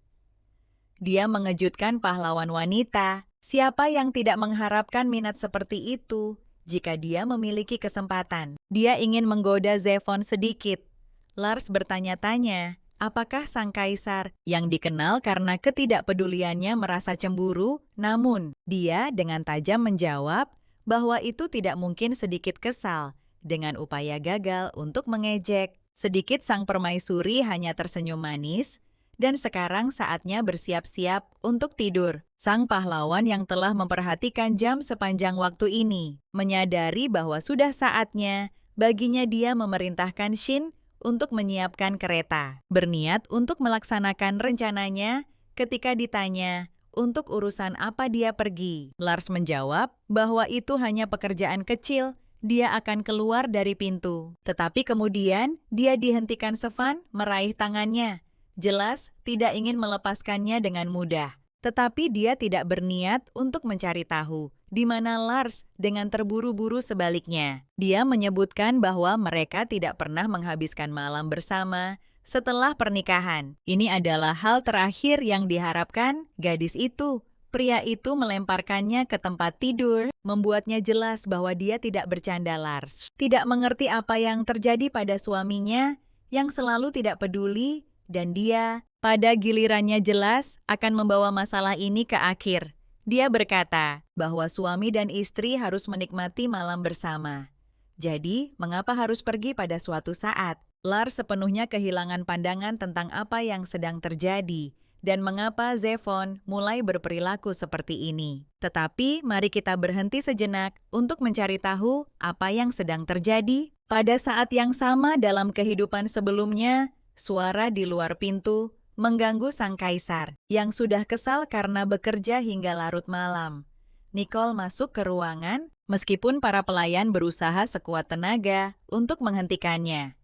[SPEAKER 1] Dia mengejutkan pahlawan wanita. Siapa yang tidak mengharapkan minat seperti itu jika dia memiliki kesempatan? Dia ingin menggoda Zephon sedikit. Lars bertanya-tanya, apakah sang kaisar yang dikenal karena ketidakpeduliannya merasa cemburu? Namun, dia dengan tajam menjawab bahwa itu tidak mungkin sedikit kesal dengan upaya gagal untuk mengejek. Sedikit sang permaisuri hanya tersenyum manis, dan sekarang saatnya bersiap-siap untuk tidur. Sang pahlawan yang telah memperhatikan jam sepanjang waktu ini menyadari bahwa sudah saatnya baginya dia memerintahkan Shin untuk menyiapkan kereta. Berniat untuk melaksanakan rencananya ketika ditanya untuk urusan apa dia pergi. Lars menjawab bahwa itu hanya pekerjaan kecil, dia akan keluar dari pintu. Tetapi kemudian dia dihentikan Zephon meraih tangannya. Jelas tidak ingin melepaskannya dengan mudah. Tetapi dia tidak berniat untuk mencari tahu di mana Lars dengan terburu-buru sebaliknya. Dia menyebutkan bahwa mereka tidak pernah menghabiskan malam bersama setelah pernikahan. Ini adalah hal terakhir yang diharapkan gadis itu. Pria itu melemparkannya ke tempat tidur, membuatnya jelas bahwa dia tidak bercanda. Lars tidak mengerti apa yang terjadi pada suaminya yang selalu tidak peduli, dan dia pada gilirannya jelas akan membawa masalah ini ke akhir. Dia berkata bahwa suami dan istri harus menikmati malam bersama. Jadi, mengapa harus pergi pada suatu saat? Lars sepenuhnya kehilangan pandangan tentang apa yang sedang terjadi dan mengapa Zephon mulai berperilaku seperti ini. Tetapi mari kita berhenti sejenak untuk mencari tahu apa yang sedang terjadi. Pada saat yang sama dalam kehidupan sebelumnya, suara di luar pintu mengganggu sang kaisar yang sudah kesal karena bekerja hingga larut malam. Nicole masuk ke ruangan meskipun para pelayan berusaha sekuat tenaga untuk menghentikannya.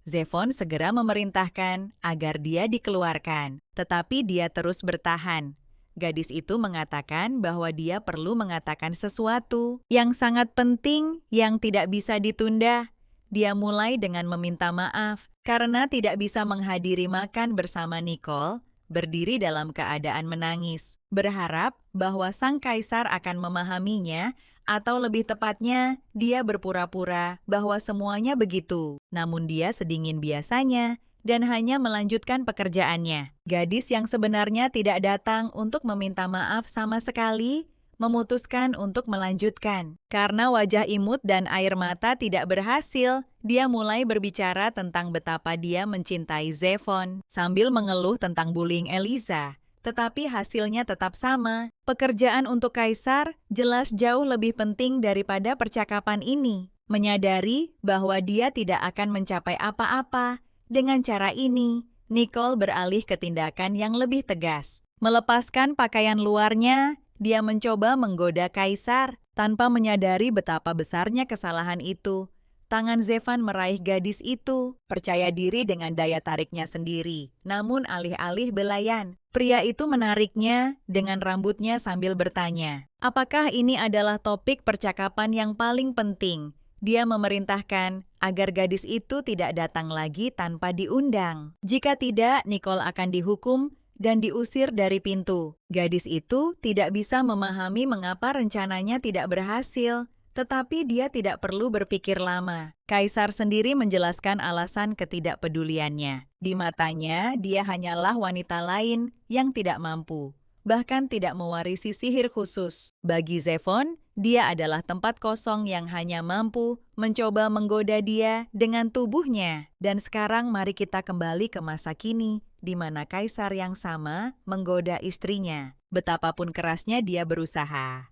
[SPEAKER 1] Zephon segera memerintahkan agar dia dikeluarkan, tetapi dia terus bertahan. Gadis itu mengatakan bahwa dia perlu mengatakan sesuatu yang sangat penting yang tidak bisa ditunda. Dia mulai dengan meminta maaf karena tidak bisa menghadiri makan bersama Nicole, berdiri dalam keadaan menangis, berharap bahwa sang kaisar akan memahaminya, atau lebih tepatnya, dia berpura-pura bahwa semuanya begitu. Namun dia sedingin biasanya dan hanya melanjutkan pekerjaannya. Gadis yang sebenarnya tidak datang untuk meminta maaf sama sekali, memutuskan untuk melanjutkan. Karena wajah imut dan air mata tidak berhasil, dia mulai berbicara tentang betapa dia mencintai Zephon, sambil mengeluh tentang bullying Eliza. Tetapi hasilnya tetap sama. Pekerjaan untuk kaisar jelas jauh lebih penting daripada percakapan ini. Menyadari bahwa dia tidak akan mencapai apa-apa. Dengan cara ini, Nicole beralih ke tindakan yang lebih tegas. Melepaskan pakaian luarnya, dia mencoba menggoda kaisar tanpa menyadari betapa besarnya kesalahan itu. Tangan Zephon meraih gadis itu, percaya diri dengan daya tariknya sendiri. Namun alih-alih belayan, pria itu menariknya dengan rambutnya sambil bertanya, apakah ini adalah topik percakapan yang paling penting? Dia memerintahkan agar gadis itu tidak datang lagi tanpa diundang. Jika tidak, Nicole akan dihukum dan diusir dari pintu. Gadis itu tidak bisa memahami mengapa rencananya tidak berhasil. Tetapi dia tidak perlu berpikir lama. Kaisar sendiri menjelaskan alasan ketidakpeduliannya. Di matanya, dia hanyalah wanita lain yang tidak mampu, bahkan tidak mewarisi sihir khusus. Bagi Zefon, dia adalah tempat kosong yang hanya mampu mencoba menggoda dia dengan tubuhnya. Dan sekarang mari kita kembali ke masa kini, di mana kaisar yang sama menggoda istrinya. Betapapun kerasnya dia berusaha.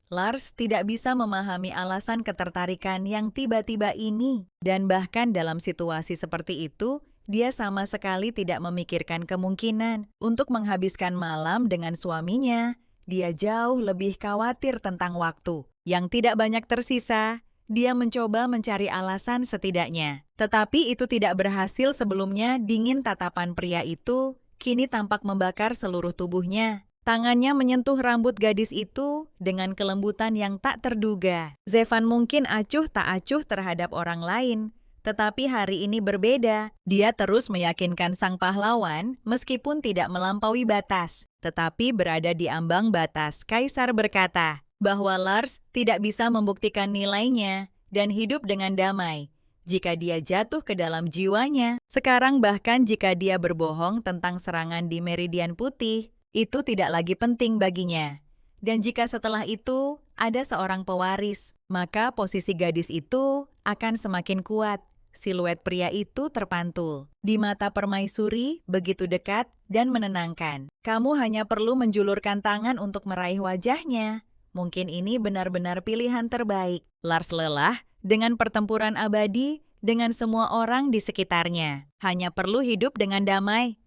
[SPEAKER 1] Lars tidak bisa memahami alasan ketertarikan yang tiba-tiba ini. Dan bahkan dalam situasi seperti itu, dia sama sekali tidak memikirkan kemungkinan untuk menghabiskan malam dengan suaminya. Dia jauh lebih khawatir tentang waktu. Yang tidak banyak tersisa, dia mencoba mencari alasan setidaknya. Tetapi itu tidak berhasil. Sebelumnya dingin tatapan pria itu kini tampak membakar seluruh tubuhnya. Tangannya menyentuh rambut gadis itu dengan kelembutan yang tak terduga. Zefan mungkin acuh tak acuh terhadap orang lain, tetapi hari ini berbeda. Dia terus meyakinkan sang pahlawan meskipun tidak melampaui batas, tetapi berada di ambang batas. Kaisar berkata bahwa Lars tidak bisa membuktikan nilainya dan hidup dengan damai jika dia jatuh ke dalam jiwanya. Sekarang bahkan jika dia berbohong tentang serangan di Meridian Putih, itu tidak lagi penting baginya. Dan jika setelah itu ada seorang pewaris, maka posisi gadis itu akan semakin kuat. Siluet pria itu terpantul. Di mata permaisuri begitu dekat dan menenangkan. Kamu hanya perlu menjulurkan tangan untuk meraih wajahnya. Mungkin ini benar-benar pilihan terbaik. Lars lelah dengan pertempuran abadi dengan semua orang di sekitarnya. Hanya perlu hidup dengan damai.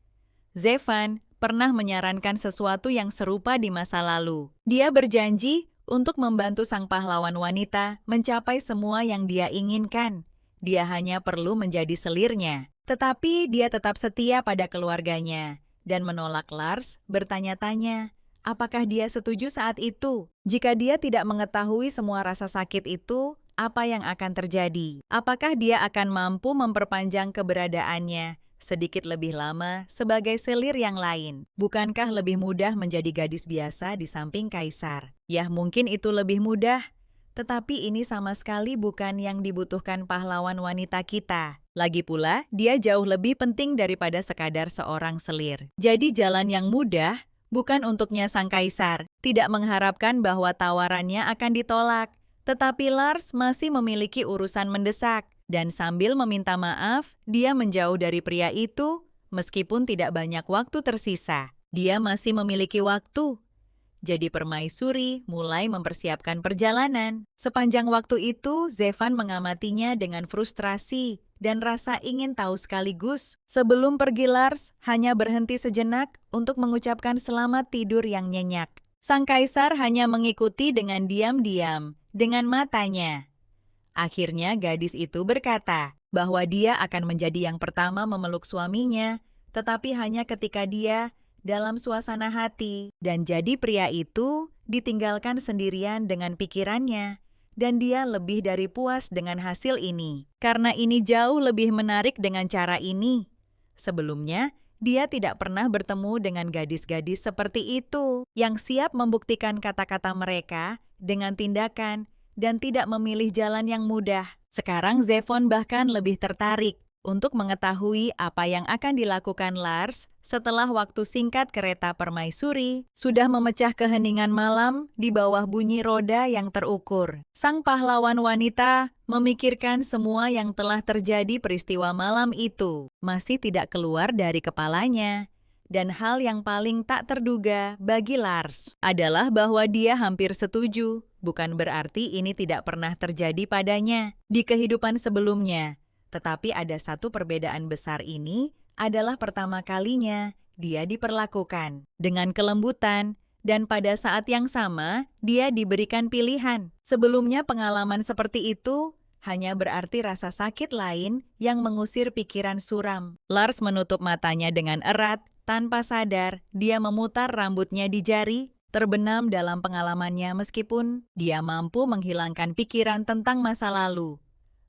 [SPEAKER 1] Zefan pernah menyarankan sesuatu yang serupa di masa lalu. Dia berjanji untuk membantu sang pahlawan wanita mencapai semua yang dia inginkan. Dia hanya perlu menjadi selirnya. Tetapi dia tetap setia pada keluarganya dan menolak Lars bertanya-tanya, apakah dia setuju saat itu? Jika dia tidak mengetahui semua rasa sakit itu, apa yang akan terjadi? Apakah dia akan mampu memperpanjang keberadaannya sedikit lebih lama sebagai selir yang lain? Bukankah lebih mudah menjadi gadis biasa di samping kaisar? Ya, mungkin itu lebih mudah, tetapi ini sama sekali bukan yang dibutuhkan pahlawan wanita kita. Lagi pula, dia jauh lebih penting daripada sekadar seorang selir. Jadi jalan yang mudah bukan untuknya sang kaisar, tidak mengharapkan bahwa tawarannya akan ditolak. Tetapi Lars masih memiliki urusan mendesak. Dan sambil meminta maaf, dia menjauh dari pria itu, meskipun tidak banyak waktu tersisa. Dia masih memiliki waktu. Jadi permaisuri mulai mempersiapkan perjalanan. Sepanjang waktu itu, Zefan mengamatinya dengan frustrasi dan rasa ingin tahu sekaligus. Sebelum pergi, Lars hanya berhenti sejenak untuk mengucapkan selamat tidur yang nyenyak. Sang kaisar hanya mengikuti dengan diam-diam, dengan matanya. Akhirnya gadis itu berkata bahwa dia akan menjadi yang pertama memeluk suaminya, tetapi hanya ketika dia dalam suasana hati. Dan jadi pria itu ditinggalkan sendirian dengan pikirannya, dan dia lebih dari puas dengan hasil ini. Karena ini jauh lebih menarik dengan cara ini. Sebelumnya, dia tidak pernah bertemu dengan gadis-gadis seperti itu, yang siap membuktikan kata-kata mereka dengan tindakan, dan tidak memilih jalan yang mudah. Sekarang Zefon bahkan lebih tertarik untuk mengetahui apa yang akan dilakukan Lars setelah waktu singkat kereta permaisuri sudah memecah keheningan malam di bawah bunyi roda yang terukur. Sang pahlawan wanita memikirkan semua yang telah terjadi peristiwa malam itu. Masih tidak keluar dari kepalanya. Dan hal yang paling tak terduga bagi Lars adalah bahwa dia hampir setuju. Bukan berarti ini tidak pernah terjadi padanya di kehidupan sebelumnya. Tetapi ada satu perbedaan besar. Ini adalah pertama kalinya dia diperlakukan dengan kelembutan. Dan pada saat yang sama, dia diberikan pilihan. Sebelumnya pengalaman seperti itu hanya berarti rasa sakit lain yang mengusir pikiran suram. Lars menutup matanya dengan erat. Tanpa sadar, dia memutar rambutnya di jari, terbenam dalam pengalamannya meskipun dia mampu menghilangkan pikiran tentang masa lalu.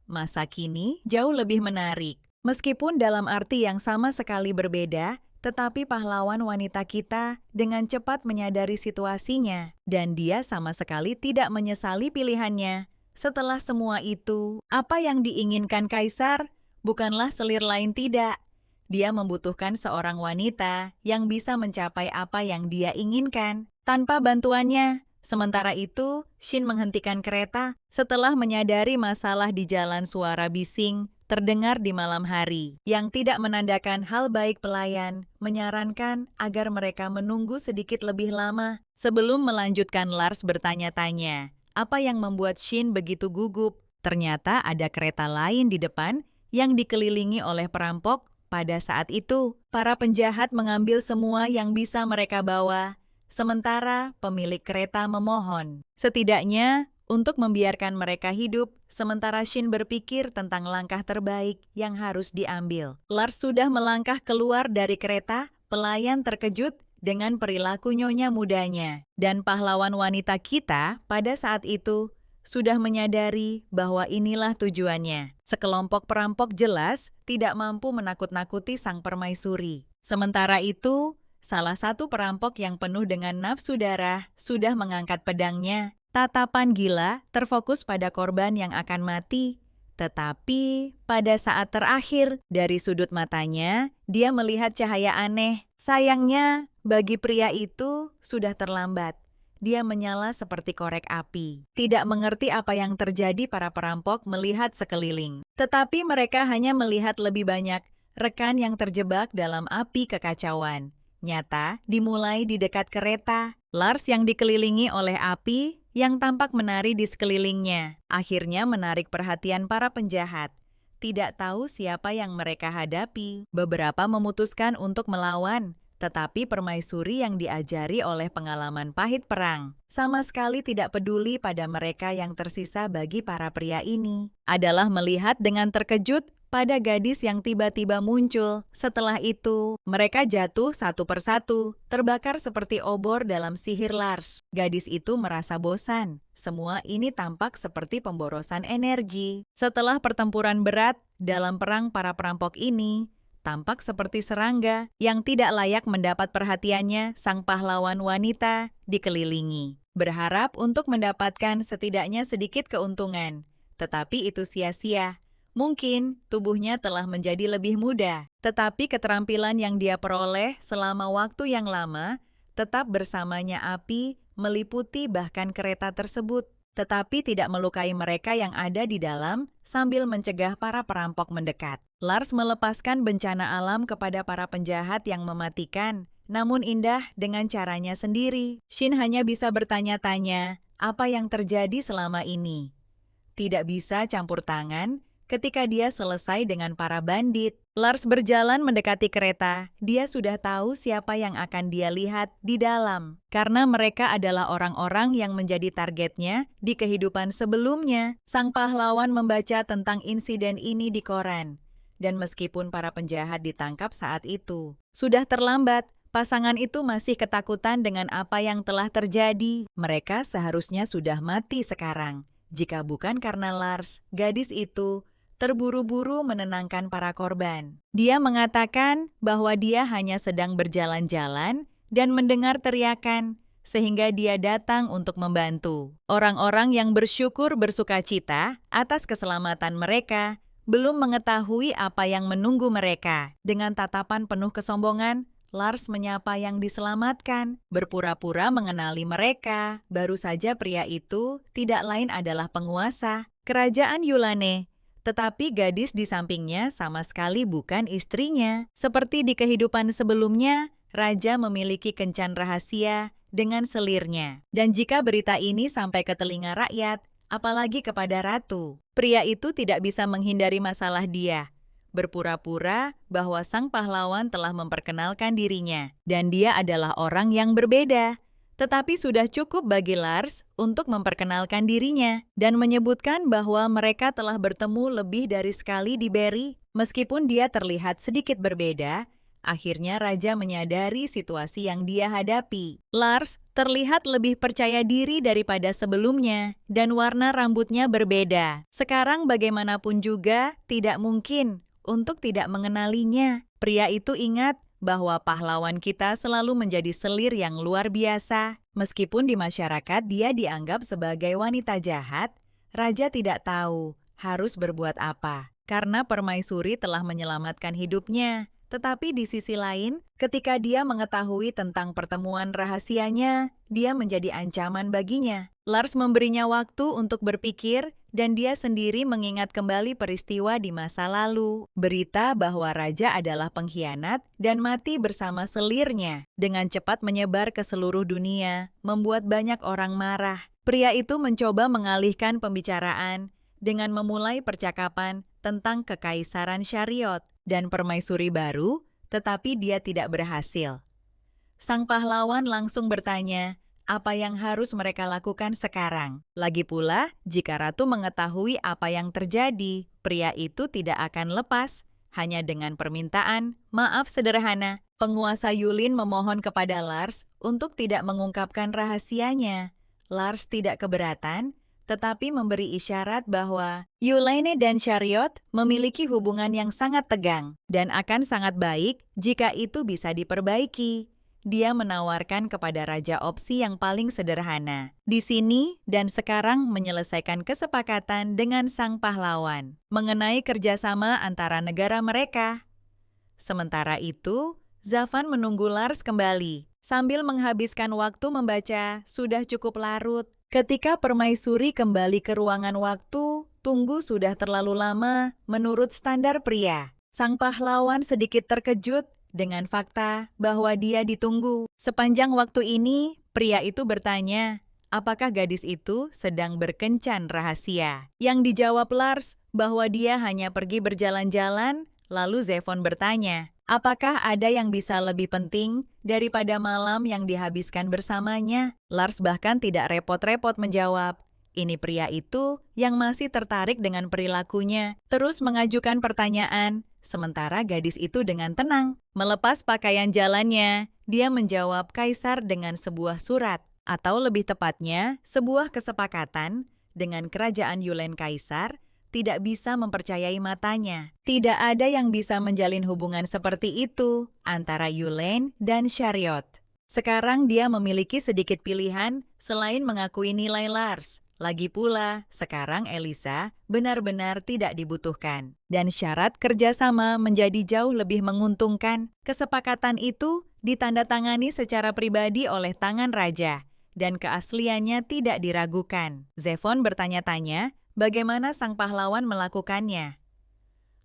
[SPEAKER 1] Masa kini jauh lebih menarik. Meskipun dalam arti yang sama sekali berbeda, Tetapi pahlawan wanita kita dengan cepat menyadari situasinya, dan dia sama sekali tidak menyesali pilihannya. Setelah semua itu, apa yang diinginkan Kaisar bukanlah selir lain tidak. Dia membutuhkan seorang wanita yang bisa mencapai apa yang dia inginkan tanpa bantuannya. Sementara itu, Shin menghentikan kereta setelah menyadari masalah di jalan. Suara bising terdengar di malam hari, yang tidak menandakan hal baik. Pelayan menyarankan agar mereka menunggu sedikit lebih lama sebelum melanjutkan. Lars bertanya-tanya, apa yang membuat Shin begitu gugup? Ternyata ada kereta lain di depan yang dikelilingi oleh perampok. Pada saat itu, para penjahat mengambil semua yang bisa mereka bawa, sementara pemilik kereta memohon setidaknya untuk membiarkan mereka hidup, sementara Shin berpikir tentang langkah terbaik yang harus diambil. Lars sudah melangkah keluar dari kereta. Pelayan terkejut dengan perilaku nyonya mudanya. Dan pahlawan wanita kita pada saat itu sudah menyadari bahwa inilah tujuannya. Sekelompok perampok jelas tidak mampu menakut-nakuti sang permaisuri. Sementara itu, salah satu perampok yang penuh dengan nafsu darah sudah mengangkat pedangnya. Tatapan gila terfokus pada korban yang akan mati. Tetapi pada saat terakhir, dari sudut matanya, dia melihat cahaya aneh. Sayangnya, bagi pria itu sudah terlambat. Dia menyala seperti korek api. Tidak mengerti apa yang terjadi. Para perampok melihat sekeliling. Tetapi mereka hanya melihat lebih banyak rekan yang terjebak dalam api kekacauan. Nyata dimulai di dekat kereta. Lars yang dikelilingi oleh api yang tampak menari di sekelilingnya akhirnya menarik perhatian para penjahat. Tidak tahu siapa yang mereka hadapi. Beberapa memutuskan untuk melawan, tetapi permaisuri yang diajari oleh pengalaman pahit perang sama sekali tidak peduli pada mereka. Yang tersisa bagi para pria ini adalah melihat dengan terkejut pada gadis yang tiba-tiba muncul. Setelah itu, mereka jatuh satu persatu, terbakar seperti obor dalam sihir Lars. Gadis itu merasa bosan. Semua ini tampak seperti pemborosan energi. Setelah pertempuran berat dalam perang, para perampok ini tampak seperti serangga yang tidak layak mendapat perhatiannya. Sang pahlawan wanita dikelilingi, berharap untuk mendapatkan setidaknya sedikit keuntungan. Tetapi itu sia-sia. Mungkin tubuhnya telah menjadi lebih muda, tetapi keterampilan yang dia peroleh selama waktu yang lama tetap bersamanya. Api meliputi bahkan kereta tersebut, tetapi tidak melukai mereka yang ada di dalam sambil mencegah para perampok mendekat. Lars melepaskan bencana alam kepada para penjahat yang mematikan, namun indah dengan caranya sendiri. Shin hanya bisa bertanya-tanya apa yang terjadi selama ini. Tidak bisa campur tangan. Ketika dia selesai dengan para bandit, Lars berjalan mendekati kereta. Dia sudah tahu siapa yang akan dia lihat di dalam, karena mereka adalah orang-orang yang menjadi targetnya di kehidupan sebelumnya. Sang pahlawan membaca tentang insiden ini di koran. Dan meskipun para penjahat ditangkap saat itu, sudah terlambat. Pasangan itu masih ketakutan dengan apa yang telah terjadi. Mereka seharusnya sudah mati sekarang. Jika bukan karena Lars, gadis itu terburu-buru menenangkan para korban. Dia mengatakan bahwa dia hanya sedang berjalan-jalan dan mendengar teriakan, sehingga dia datang untuk membantu. Orang-orang yang bersyukur bersukacita atas keselamatan mereka belum mengetahui apa yang menunggu mereka. Dengan tatapan penuh kesombongan, Lars menyapa yang diselamatkan, berpura-pura mengenali mereka. Baru saja pria itu tidak lain adalah penguasa kerajaan Yulane. Tetapi gadis di sampingnya sama sekali bukan istrinya. Seperti di kehidupan sebelumnya, raja memiliki kencan rahasia dengan selirnya. Dan jika berita ini sampai ke telinga rakyat, apalagi kepada ratu, pria itu tidak bisa menghindari masalah. Dia berpura-pura bahwa sang pahlawan telah memperkenalkan dirinya, dan dia adalah orang yang berbeda. Tetapi sudah cukup bagi Lars untuk memperkenalkan dirinya dan menyebutkan bahwa mereka telah bertemu lebih dari sekali di Berry. Meskipun dia terlihat sedikit berbeda, akhirnya raja menyadari situasi yang dia hadapi. Lars terlihat lebih percaya diri daripada sebelumnya dan warna rambutnya berbeda. Sekarang bagaimanapun juga tidak mungkin untuk tidak mengenalinya. Pria itu ingat bahwa pahlawan kita selalu menjadi selir yang luar biasa. Meskipun di masyarakat dia dianggap sebagai wanita jahat, raja tidak tahu harus berbuat apa karena permaisuri telah menyelamatkan hidupnya. Tetapi di sisi lain, ketika dia mengetahui tentang pertemuan rahasianya, dia menjadi ancaman baginya. Lars memberinya waktu untuk berpikir, dan dia sendiri mengingat kembali peristiwa di masa lalu. Berita bahwa raja adalah pengkhianat dan mati bersama selirnya dengan cepat menyebar ke seluruh dunia, membuat banyak orang marah. Pria itu mencoba mengalihkan pembicaraan dengan memulai percakapan tentang kekaisaran Chariot dan permaisuri baru, tetapi dia tidak berhasil. Sang pahlawan langsung bertanya, apa yang harus mereka lakukan sekarang? Lagi pula, jika ratu mengetahui apa yang terjadi, pria itu tidak akan lepas. Hanya dengan permintaan maaf sederhana, penguasa Yulin memohon kepada Lars untuk tidak mengungkapkan rahasianya. Lars tidak keberatan, tetapi memberi isyarat bahwa Yulaine dan Chariot memiliki hubungan yang sangat tegang dan akan sangat baik jika itu bisa diperbaiki. Dia menawarkan kepada raja opsi yang paling sederhana. Di sini dan sekarang menyelesaikan kesepakatan dengan sang pahlawan mengenai kerjasama antara negara mereka. Sementara itu, Zafan menunggu Lars kembali. Sambil menghabiskan waktu membaca, sudah cukup larut. Ketika permaisuri kembali ke ruangan waktu, tunggu sudah terlalu lama menurut standar pria. Sang pahlawan sedikit terkejut dengan fakta bahwa dia ditunggu. Sepanjang waktu ini, pria itu bertanya, apakah gadis itu sedang berkencan rahasia? Yang dijawab Lars bahwa dia hanya pergi berjalan-jalan, lalu Zefon bertanya, apakah ada yang bisa lebih penting daripada malam yang dihabiskan bersamanya? Lars bahkan tidak repot-repot menjawab. Ini pria itu yang masih tertarik dengan perilakunya, terus mengajukan pertanyaan, sementara gadis itu dengan tenang melepas pakaian jalannya. Dia menjawab kaisar dengan sebuah surat, atau lebih tepatnya, sebuah kesepakatan dengan kerajaan Yulen Kaisar tidak bisa mempercayai matanya. Tidak ada yang bisa menjalin hubungan seperti itu antara Yulaine dan Chariot. Sekarang dia memiliki sedikit pilihan selain mengakui nilai Lars. Lagi pula, sekarang Elisa benar-benar tidak dibutuhkan. Dan syarat kerjasama menjadi jauh lebih menguntungkan. Kesepakatan itu ditandatangani secara pribadi oleh tangan raja, dan keasliannya tidak diragukan. Zefon bertanya-tanya, bagaimana sang pahlawan melakukannya?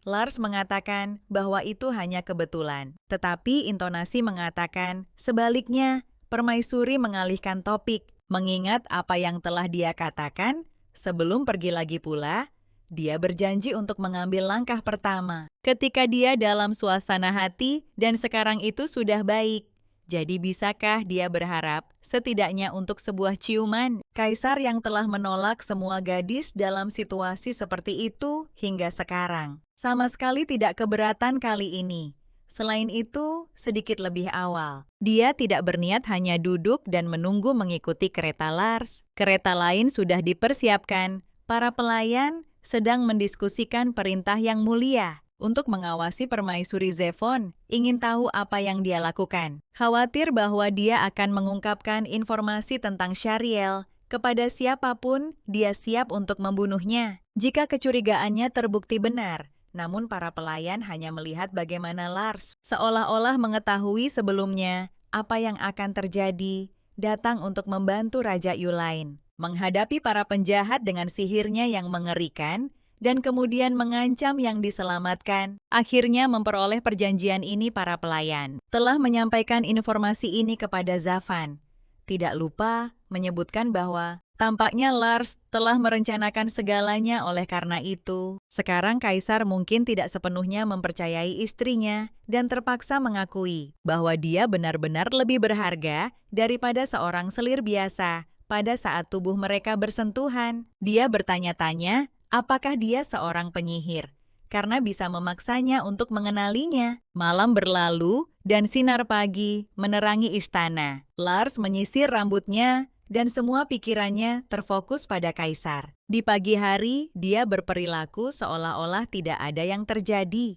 [SPEAKER 1] Lars mengatakan bahwa itu hanya kebetulan. Tetapi intonasi mengatakan, sebaliknya, permaisuri mengalihkan topik. Mengingat apa yang telah dia katakan, sebelum pergi lagi pula, dia berjanji untuk mengambil langkah pertama. Ketika dia dalam suasana hati dan sekarang itu sudah baik. Jadi bisakah dia berharap setidaknya untuk sebuah ciuman? Kaisar yang telah menolak semua gadis dalam situasi seperti itu hingga sekarang. Sama sekali tidak keberatan kali ini. Selain itu, sedikit lebih awal. Dia tidak berniat hanya duduk dan menunggu mengikuti kereta Lars. Kereta lain sudah dipersiapkan. Para pelayan sedang mendiskusikan perintah yang mulia. Untuk mengawasi permaisuri Zefon, ingin tahu apa yang dia lakukan. Khawatir bahwa dia akan mengungkapkan informasi tentang Shariel kepada siapapun, dia siap untuk membunuhnya. Jika kecurigaannya terbukti benar, namun para pelayan hanya melihat bagaimana Lars seolah-olah mengetahui sebelumnya apa yang akan terjadi, datang untuk membantu Raja Yulaine menghadapi para penjahat dengan sihirnya yang mengerikan, dan kemudian mengancam yang diselamatkan. Akhirnya memperoleh perjanjian ini para pelayan telah menyampaikan informasi ini kepada Zafan. Tidak lupa menyebutkan bahwa tampaknya Lars telah merencanakan segalanya oleh karena itu. Sekarang Kaisar mungkin tidak sepenuhnya mempercayai istrinya dan terpaksa mengakui bahwa dia benar-benar lebih berharga daripada seorang selir biasa pada saat tubuh mereka bersentuhan. Dia bertanya-tanya, apakah dia seorang penyihir? Karena bisa memaksanya untuk mengenalinya. Malam berlalu dan sinar pagi menerangi istana. Lars menyisir rambutnya dan semua pikirannya terfokus pada Kaisar. Di pagi hari, dia berperilaku seolah-olah tidak ada yang terjadi.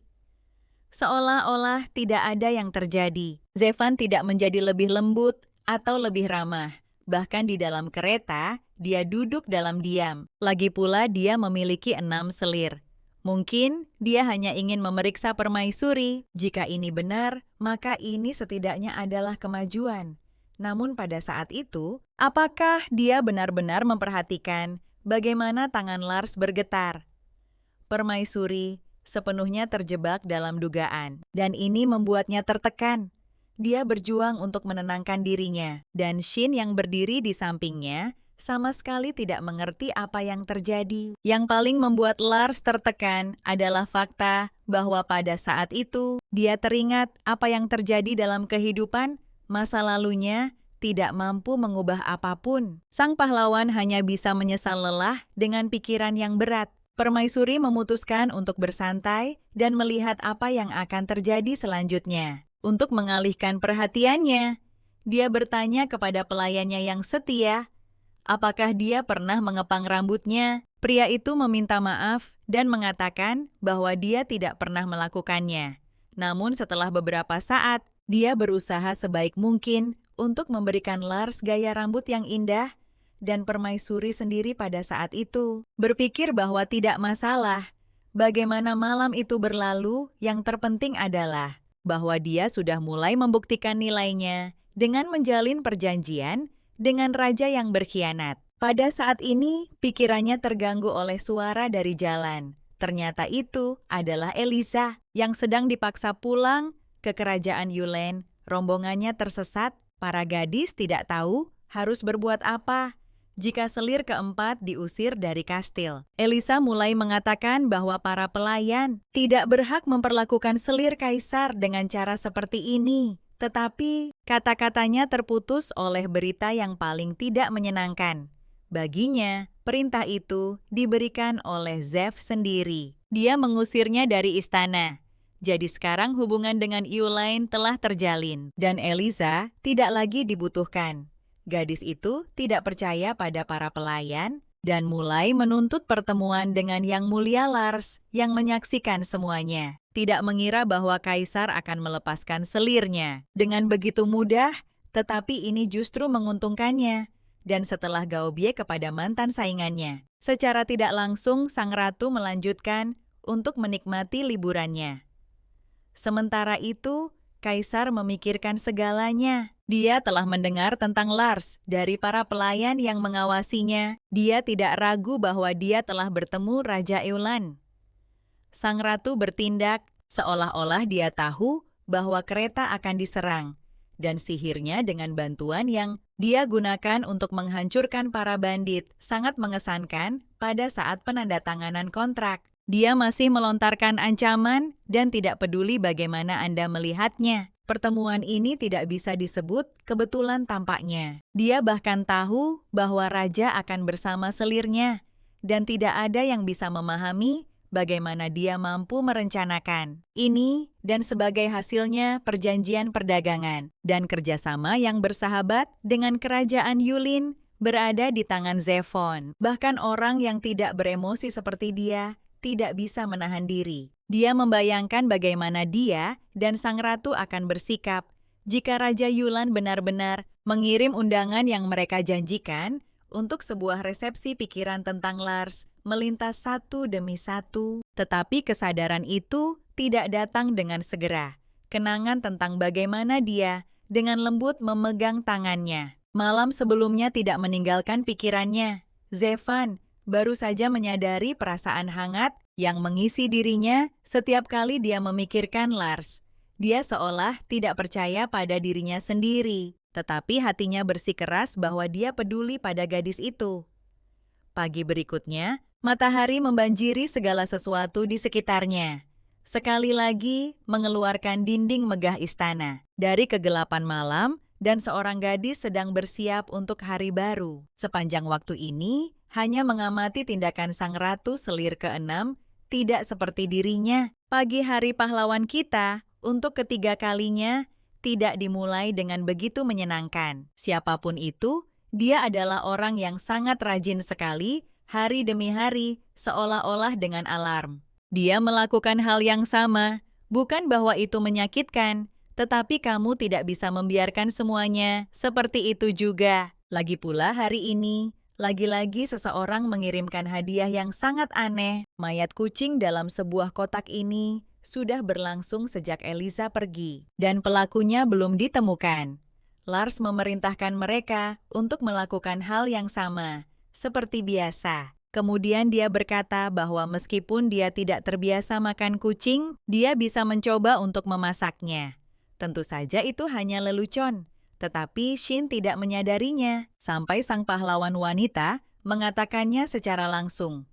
[SPEAKER 1] seolah-olah tidak ada yang terjadi. Zevan tidak menjadi lebih lembut atau lebih ramah. Bahkan di dalam kereta, dia duduk dalam diam. Lagi pula dia memiliki 6 selir. Mungkin dia hanya ingin memeriksa permaisuri. Jika ini benar, maka ini setidaknya adalah kemajuan. Namun pada saat itu, apakah dia benar-benar memperhatikan bagaimana tangan Lars bergetar? Permaisuri sepenuhnya terjebak dalam dugaan, dan ini membuatnya tertekan. Dia berjuang untuk menenangkan dirinya, dan Shin yang berdiri di sampingnya sama sekali tidak mengerti apa yang terjadi. Yang paling membuat Lars tertekan adalah fakta bahwa pada saat itu dia teringat apa yang terjadi dalam kehidupan masa lalunya tidak mampu mengubah apapun. Sang pahlawan hanya bisa menyesal lelah dengan pikiran yang berat. Permaisuri memutuskan untuk bersantai dan melihat apa yang akan terjadi selanjutnya. Untuk mengalihkan perhatiannya, dia bertanya kepada pelayannya yang setia, apakah dia pernah mengepang rambutnya? Pria itu meminta maaf dan mengatakan bahwa dia tidak pernah melakukannya. Namun setelah beberapa saat, dia berusaha sebaik mungkin untuk memberikan Lars gaya rambut yang indah, dan permaisuri sendiri pada saat itu berpikir bahwa tidak masalah. Bagaimana malam itu berlalu, yang terpenting adalah bahwa dia sudah mulai membuktikan nilainya dengan menjalin perjanjian dengan raja yang berkhianat. Pada saat ini, pikirannya terganggu oleh suara dari jalan. Ternyata itu adalah Elisa yang sedang dipaksa pulang ke kerajaan Yulen. Rombongannya tersesat, para gadis tidak tahu harus berbuat apa jika selir keempat diusir dari kastil. Elisa mulai mengatakan bahwa para pelayan tidak berhak memperlakukan selir kaisar dengan cara seperti ini. Tetapi kata-katanya terputus oleh berita yang paling tidak menyenangkan. Baginya, perintah itu diberikan oleh Zev sendiri. Dia mengusirnya dari istana. Jadi sekarang hubungan dengan Yulain telah terjalin, dan Elisa tidak lagi dibutuhkan. Gadis itu tidak percaya pada para pelayan dan mulai menuntut pertemuan dengan Yang Mulia Lars yang menyaksikan semuanya. Tidak mengira bahwa kaisar akan melepaskan selirnya dengan begitu mudah, tetapi ini justru menguntungkannya. Dan setelah Gaobie kepada mantan saingannya, secara tidak langsung sang ratu melanjutkan untuk menikmati liburannya. Sementara itu, kaisar memikirkan segalanya. Dia telah mendengar tentang Lars dari para pelayan yang mengawasinya. Dia tidak ragu bahwa dia telah bertemu Raja Eulan. Sang ratu bertindak seolah-olah dia tahu bahwa kereta akan diserang, dan sihirnya dengan bantuan yang dia gunakan untuk menghancurkan para bandit sangat mengesankan pada saat penandatanganan kontrak. Dia masih melontarkan ancaman dan tidak peduli bagaimana Anda melihatnya. Pertemuan ini tidak bisa disebut kebetulan tampaknya. Dia bahkan tahu bahwa raja akan bersama selirnya, dan tidak ada yang bisa memahami bagaimana dia mampu merencanakan ini, dan sebagai hasilnya perjanjian perdagangan dan kerjasama yang bersahabat dengan kerajaan Yulin berada di tangan Zephon. Bahkan orang yang tidak beremosi seperti dia tidak bisa menahan diri. Dia membayangkan bagaimana dia dan sang ratu akan bersikap jika Raja Yulan benar-benar mengirim undangan yang mereka janjikan untuk sebuah resepsi. Pikiran tentang Lars melintas satu demi satu, tetapi kesadaran itu tidak datang dengan segera. Kenangan tentang bagaimana dia dengan lembut memegang tangannya malam sebelumnya tidak meninggalkan pikirannya. Zephon baru saja menyadari perasaan hangat yang mengisi dirinya setiap kali dia memikirkan Lars. Dia seolah tidak percaya pada dirinya sendiri, tetapi hatinya bersikeras bahwa dia peduli pada gadis itu. Pagi berikutnya, matahari membanjiri segala sesuatu di sekitarnya. Sekali lagi mengeluarkan dinding megah istana dari kegelapan malam, dan seorang gadis sedang bersiap untuk hari baru. Sepanjang waktu ini, hanya mengamati tindakan sang ratu selir keenam, tidak seperti dirinya. Pagi hari pahlawan kita, untuk ketiga kalinya, tidak dimulai dengan begitu menyenangkan. Siapapun itu, dia adalah orang yang sangat rajin sekali, hari demi hari, seolah-olah dengan alarm. Dia melakukan hal yang sama, Bukan bahwa itu menyakitkan, tetapi kamu tidak bisa membiarkan semuanya seperti itu juga. Lagi pula hari ini, lagi-lagi seseorang mengirimkan hadiah yang sangat aneh. Mayat kucing dalam sebuah kotak ini sudah berlangsung sejak Eliza pergi, dan pelakunya belum ditemukan. Lars memerintahkan mereka untuk melakukan hal yang sama, seperti biasa. Kemudian dia berkata bahwa meskipun dia tidak terbiasa makan kucing, dia bisa mencoba untuk memasaknya. Tentu saja itu hanya lelucon. Tetapi Shin tidak menyadarinya, sampai sang pahlawan wanita mengatakannya secara langsung.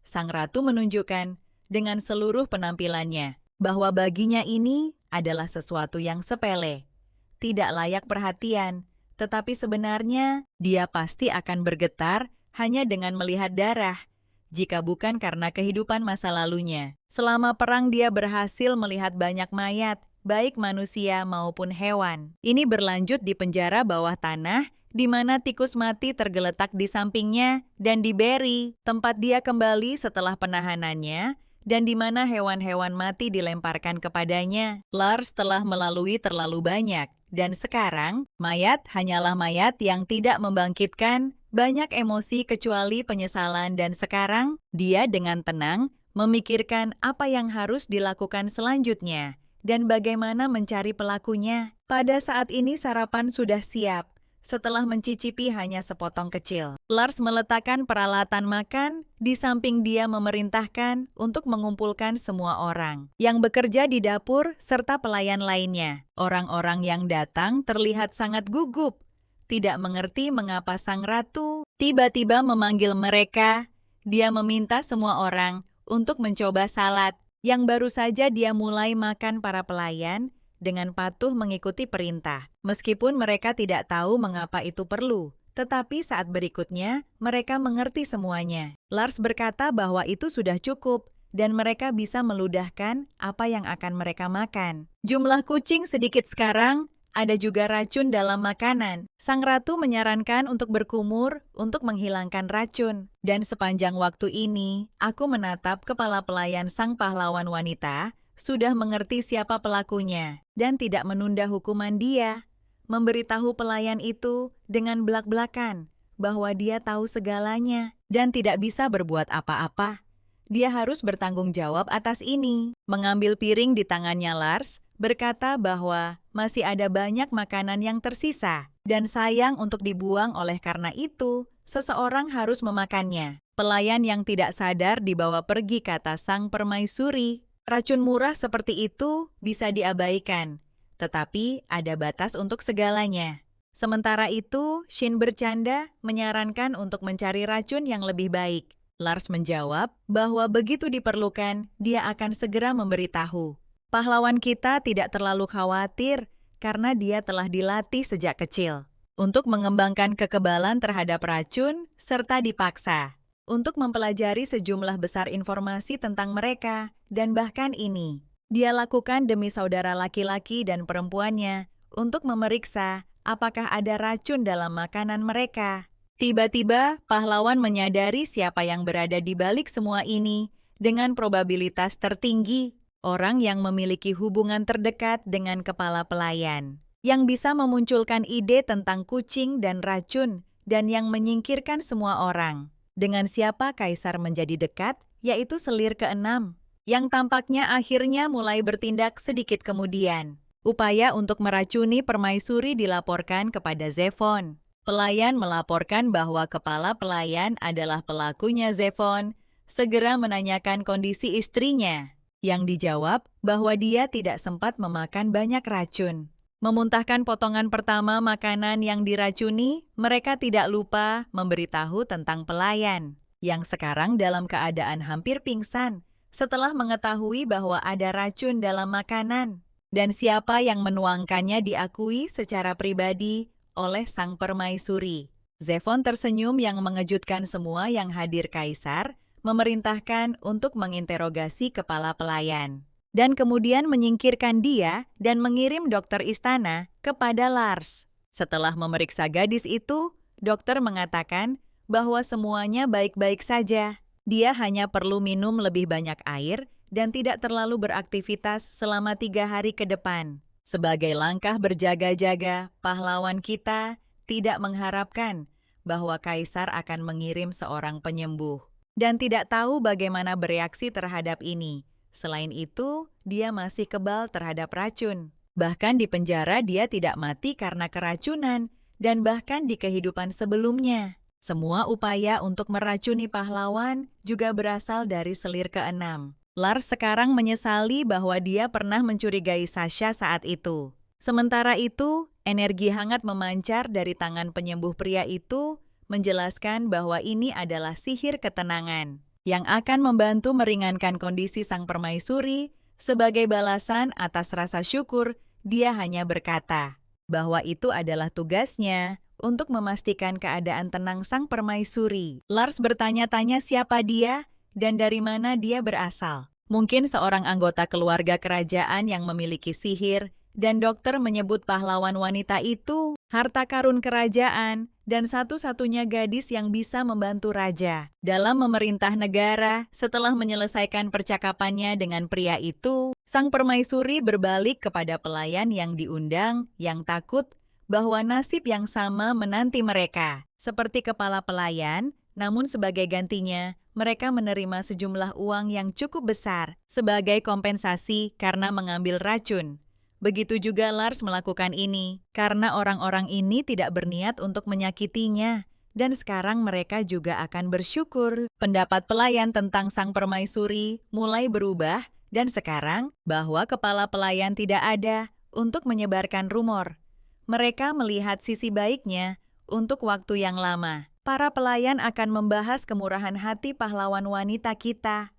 [SPEAKER 1] Sang ratu menunjukkan dengan seluruh penampilannya bahwa baginya ini adalah sesuatu yang sepele, tidak layak perhatian, tetapi sebenarnya dia pasti akan bergetar hanya dengan melihat darah, jika bukan karena kehidupan masa lalunya. Selama perang dia berhasil melihat banyak mayat, baik manusia maupun hewan. Ini berlanjut di penjara bawah tanah, di mana tikus mati tergeletak di sampingnya, dan di Berry, tempat dia kembali setelah penahanannya, dan di mana hewan-hewan mati dilemparkan kepadanya. Lars telah melalui terlalu banyak, dan sekarang, mayat hanyalah mayat yang tidak membangkitkan banyak emosi kecuali penyesalan, dan sekarang, dia dengan tenang memikirkan apa yang harus dilakukan selanjutnya dan bagaimana mencari pelakunya. Pada saat ini sarapan sudah siap. Setelah mencicipi hanya sepotong kecil, Lars meletakkan peralatan makan di samping dia memerintahkan untuk mengumpulkan semua orang yang bekerja di dapur serta pelayan lainnya. Orang-orang yang datang terlihat sangat gugup, tidak mengerti mengapa sang ratu tiba-tiba memanggil mereka. Dia meminta semua orang untuk mencoba salad yang baru saja dia mulai makan para pelayan dengan patuh mengikuti perintah. Meskipun mereka tidak tahu mengapa itu perlu, tetapi saat berikutnya mereka mengerti semuanya. Lars berkata bahwa itu sudah cukup dan mereka bisa meludahkan apa yang akan mereka makan. Jumlah kucing sedikit sekarang, ada juga racun dalam makanan. Sang ratu menyarankan untuk berkumur untuk menghilangkan racun. Dan sepanjang waktu ini, aku menatap kepala pelayan sang pahlawan wanita, sudah mengerti siapa pelakunya, dan tidak menunda hukuman dia. Memberitahu pelayan itu dengan belak-belakan bahwa dia tahu segalanya dan tidak bisa berbuat apa-apa. Dia harus bertanggung jawab atas ini. Mengambil piring di tangannya Lars, berkata bahwa masih ada banyak makanan yang tersisa dan sayang untuk dibuang, oleh karena itu seseorang harus memakannya. Pelayan yang tidak sadar dibawa pergi, kata sang permaisuri. Racun murah seperti itu bisa diabaikan, tetapi ada batas untuk segalanya. Sementara itu, Shin bercanda menyarankan untuk mencari racun yang lebih baik. Lars menjawab bahwa begitu diperlukan, dia akan segera memberitahu. Pahlawan kita tidak terlalu khawatir karena dia telah dilatih sejak kecil untuk mengembangkan kekebalan terhadap racun serta dipaksa untuk mempelajari sejumlah besar informasi tentang mereka, dan bahkan ini dia lakukan demi saudara laki-laki dan perempuannya untuk memeriksa apakah ada racun dalam makanan mereka. Tiba-tiba, pahlawan menyadari siapa yang berada di balik semua ini dengan probabilitas tertinggi, orang yang memiliki hubungan terdekat dengan kepala pelayan, yang bisa memunculkan ide tentang kucing dan racun, dan yang menyingkirkan semua orang. Dengan siapa kaisar menjadi dekat, yaitu selir keenam, yang tampaknya akhirnya mulai bertindak sedikit kemudian. Upaya untuk meracuni permaisuri dilaporkan kepada Zephon. Pelayan melaporkan bahwa kepala pelayan adalah pelakunya. Zephon segera menanyakan kondisi istrinya, yang dijawab bahwa dia tidak sempat memakan banyak racun. Memuntahkan potongan pertama makanan yang diracuni, mereka tidak lupa memberitahu tentang pelayan, yang sekarang dalam keadaan hampir pingsan setelah mengetahui bahwa ada racun dalam makanan, dan siapa yang menuangkannya diakui secara pribadi oleh sang permaisuri. Zephon tersenyum yang mengejutkan semua yang hadir. Kaisar memerintahkan untuk menginterogasi kepala pelayan, dan kemudian menyingkirkan dia dan mengirim dokter istana kepada Lars. Setelah memeriksa gadis itu, dokter mengatakan bahwa semuanya baik-baik saja. Dia hanya perlu minum lebih banyak air dan tidak terlalu beraktivitas selama 3 hari ke depan. Sebagai langkah berjaga-jaga, pahlawan kita tidak mengharapkan bahwa kaisar akan mengirim seorang penyembuh dan tidak tahu bagaimana bereaksi terhadap ini. Selain itu, dia masih kebal terhadap racun. Bahkan di penjara dia tidak mati karena keracunan, dan bahkan di kehidupan sebelumnya. Semua upaya untuk meracuni pahlawan juga berasal dari selir keenam. Lars sekarang menyesali bahwa dia pernah mencurigai Sasha saat itu. Sementara itu, energi hangat memancar dari tangan penyembuh pria itu, menjelaskan bahwa ini adalah sihir ketenangan yang akan membantu meringankan kondisi sang permaisuri. Sebagai balasan atas rasa syukur, dia hanya berkata bahwa itu adalah tugasnya untuk memastikan keadaan tenang sang permaisuri. Lars bertanya-tanya siapa dia dan dari mana dia berasal. Mungkin seorang anggota keluarga kerajaan yang memiliki sihir, dan dokter menyebut pahlawan wanita itu harta karun kerajaan dan satu-satunya gadis yang bisa membantu raja dalam memerintah negara. Setelah menyelesaikan percakapannya dengan pria itu, sang permaisuri berbalik kepada pelayan yang diundang yang takut bahwa nasib yang sama menanti mereka. Seperti kepala pelayan, namun sebagai gantinya, mereka menerima sejumlah uang yang cukup besar sebagai kompensasi karena mengambil racun. Begitu juga Lars melakukan ini, karena orang-orang ini tidak berniat untuk menyakitinya, dan sekarang mereka juga akan bersyukur. Pendapat pelayan tentang sang permaisuri mulai berubah, dan sekarang bahwa kepala pelayan tidak ada untuk menyebarkan rumor. Mereka melihat sisi baiknya untuk waktu yang lama. Para pelayan akan membahas kemurahan hati pahlawan wanita kita.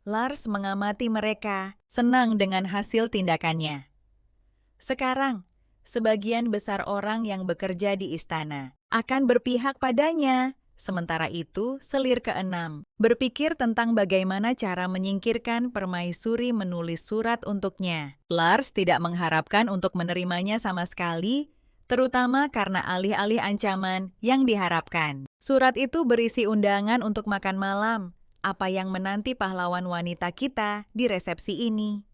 [SPEAKER 1] Lars mengamati mereka, senang dengan hasil tindakannya. Sekarang, sebagian besar orang yang bekerja di istana akan berpihak padanya. Sementara itu, selir keenam berpikir tentang bagaimana cara menyingkirkan permaisuri menulis surat untuknya. Lars tidak mengharapkan untuk menerimanya sama sekali, terutama karena alih-alih ancaman yang diharapkan. Surat itu berisi undangan untuk makan malam, apa yang menanti pahlawan wanita kita di resepsi ini.